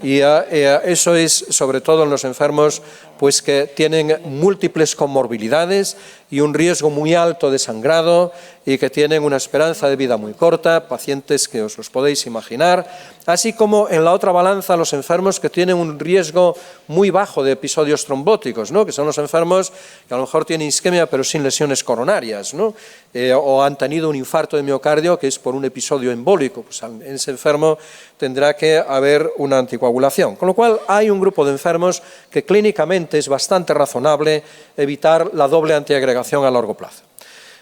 y eso es sobre todo en los enfermos pues que tienen múltiples comorbilidades y un riesgo muy alto de sangrado, y que tienen una esperanza de vida muy corta, pacientes que os los podéis imaginar, así como en la otra balanza los enfermos que tienen un riesgo muy bajo de episodios trombóticos, ¿no? Que son los enfermos que a lo mejor tienen isquemia pero sin lesiones coronarias, ¿no? O han tenido un infarto de miocardio que es por un episodio embólico. Pues en ese enfermo tendrá que haber una anticoagulación. Con lo cual hay un grupo de enfermos que clínicamente es bastante razonable evitar la doble antiagregación a largo plazo.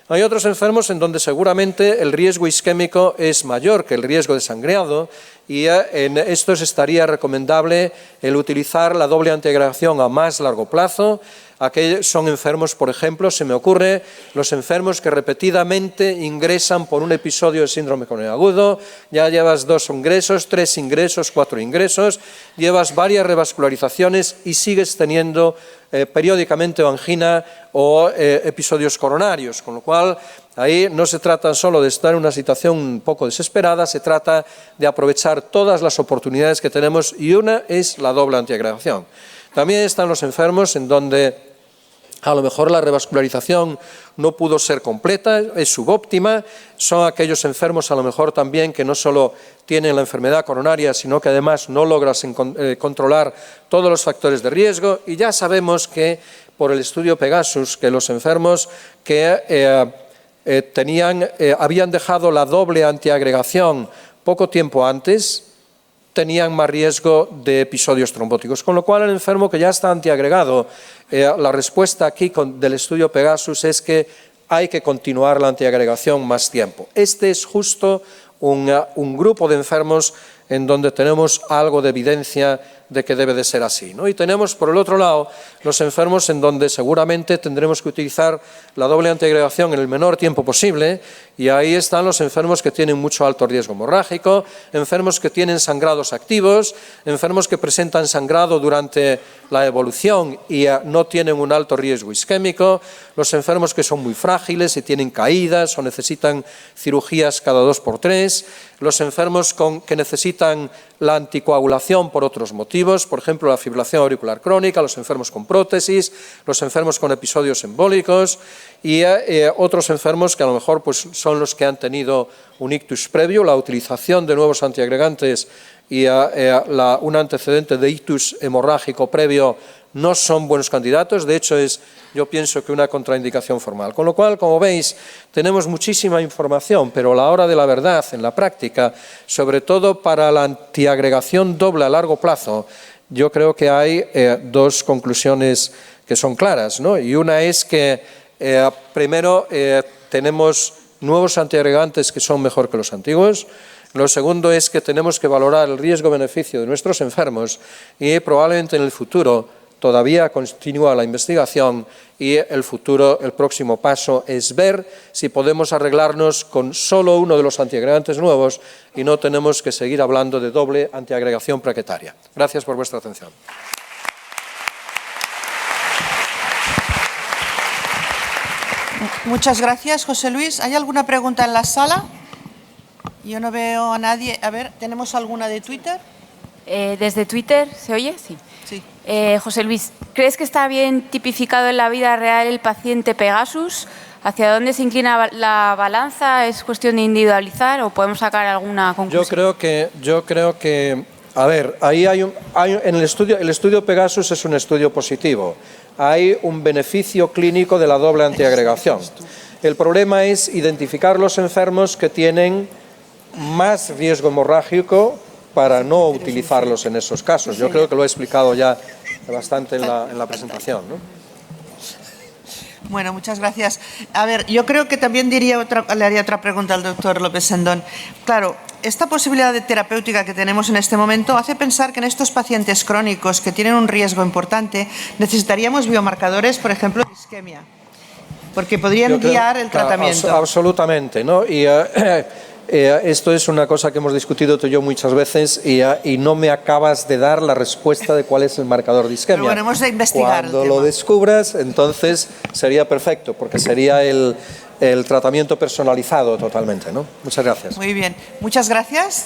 Hay otros enfermos en donde seguramente el riesgo isquémico es mayor que el riesgo de sangrado, y en estos estaría recomendable el utilizar la doble antiagregación a más largo plazo. Aquellos son enfermos, por ejemplo, se me ocurre, los enfermos que repetidamente ingresan por un episodio de síndrome coronariano agudo, ya llevas 2 ingresos, 3 ingresos, 4 ingresos, llevas varias revascularizaciones y sigues teniendo periódicamente angina o episodios coronarios, con lo cual ahí no se trata solo de estar en una situación un poco desesperada, se trata de aprovechar todas las oportunidades que tenemos y una es la doble antiagregación. También están los enfermos en donde a lo mejor la revascularización no pudo ser completa, es subóptima, son aquellos enfermos a lo mejor también que no solo tienen la enfermedad coronaria, sino que además no logras controlar todos los factores de riesgo y ya sabemos que por el estudio Pegasus que los enfermos que habían dejado la doble antiagregación poco tiempo antes, tenían más riesgo de episodios trombóticos, con lo cual el enfermo que ya está antiagregado, la respuesta aquí del estudio Pegasus es que hay que continuar la antiagregación más tiempo. Este es justo un grupo de enfermos en donde tenemos algo de evidencia de que debe de ser así, ¿no? Y tenemos, por el otro lado, los enfermos en donde seguramente tendremos que utilizar la doble antiagregación en el menor tiempo posible, y ahí están los enfermos que tienen mucho alto riesgo hemorrágico, enfermos que tienen sangrados activos, enfermos que presentan sangrado durante la evolución y no tienen un alto riesgo isquémico, los enfermos que son muy frágiles y tienen caídas o necesitan cirugías cada 2 por 3, los enfermos que necesitan la anticoagulación por otros motivos, por ejemplo la fibrilación auricular crónica, los enfermos con prótesis, los enfermos con episodios embólicos y otros enfermos que a lo mejor pues, son los que han tenido un ictus previo, la utilización de nuevos antiagregantes y un antecedente de ictus hemorrágico previo no son buenos candidatos, de hecho yo pienso que una contraindicación formal. Con lo cual, como veis, tenemos muchísima información, pero a la hora de la verdad, en la práctica, sobre todo para la antiagregación doble a largo plazo, yo creo que hay 2 conclusiones que son claras, ¿no? Y una es que, primero, tenemos nuevos antiagregantes que son mejor que los antiguos. Lo segundo es que tenemos que valorar el riesgo-beneficio de nuestros enfermos y probablemente en el futuro todavía continúa la investigación y el próximo paso es ver si podemos arreglarnos con solo uno de los antiagregantes nuevos y no tenemos que seguir hablando de doble antiagregación plaquetaria. Gracias por vuestra atención. Muchas gracias, José Luis. ¿Hay alguna pregunta en la sala? Yo no veo a nadie. A ver, ¿tenemos alguna de Twitter? Desde Twitter, ¿se oye? Sí. Sí. José Luis, ¿crees que está bien tipificado en la vida real el paciente Pegasus? ¿Hacia dónde se inclina la balanza? ¿Es cuestión de individualizar o podemos sacar alguna conclusión? Yo creo que a ver, ahí en el estudio Pegasus es un estudio positivo. Hay un beneficio clínico de la doble antiagregación. El problema es identificar los enfermos que tienen más riesgo hemorrágico para no utilizarlos en esos casos. Yo creo que lo he explicado ya bastante en la presentación, ¿no? Bueno, muchas gracias. A ver, yo creo que también le haría otra pregunta al doctor López Sendón. Claro, esta posibilidad de terapéutica que tenemos en este momento hace pensar que en estos pacientes crónicos que tienen un riesgo importante necesitaríamos biomarcadores, por ejemplo, de isquemia, porque podrían guiar el tratamiento. Absolutamente, ¿no? Y esto es una cosa que hemos discutido tú y yo muchas veces y no me acabas de dar la respuesta de cuál es el marcador de isquemia. Pero bueno, hemos de investigar. Cuando lo descubras, entonces sería perfecto, porque sería el tratamiento personalizado totalmente, ¿no? Muchas gracias. Muy bien. Muchas gracias.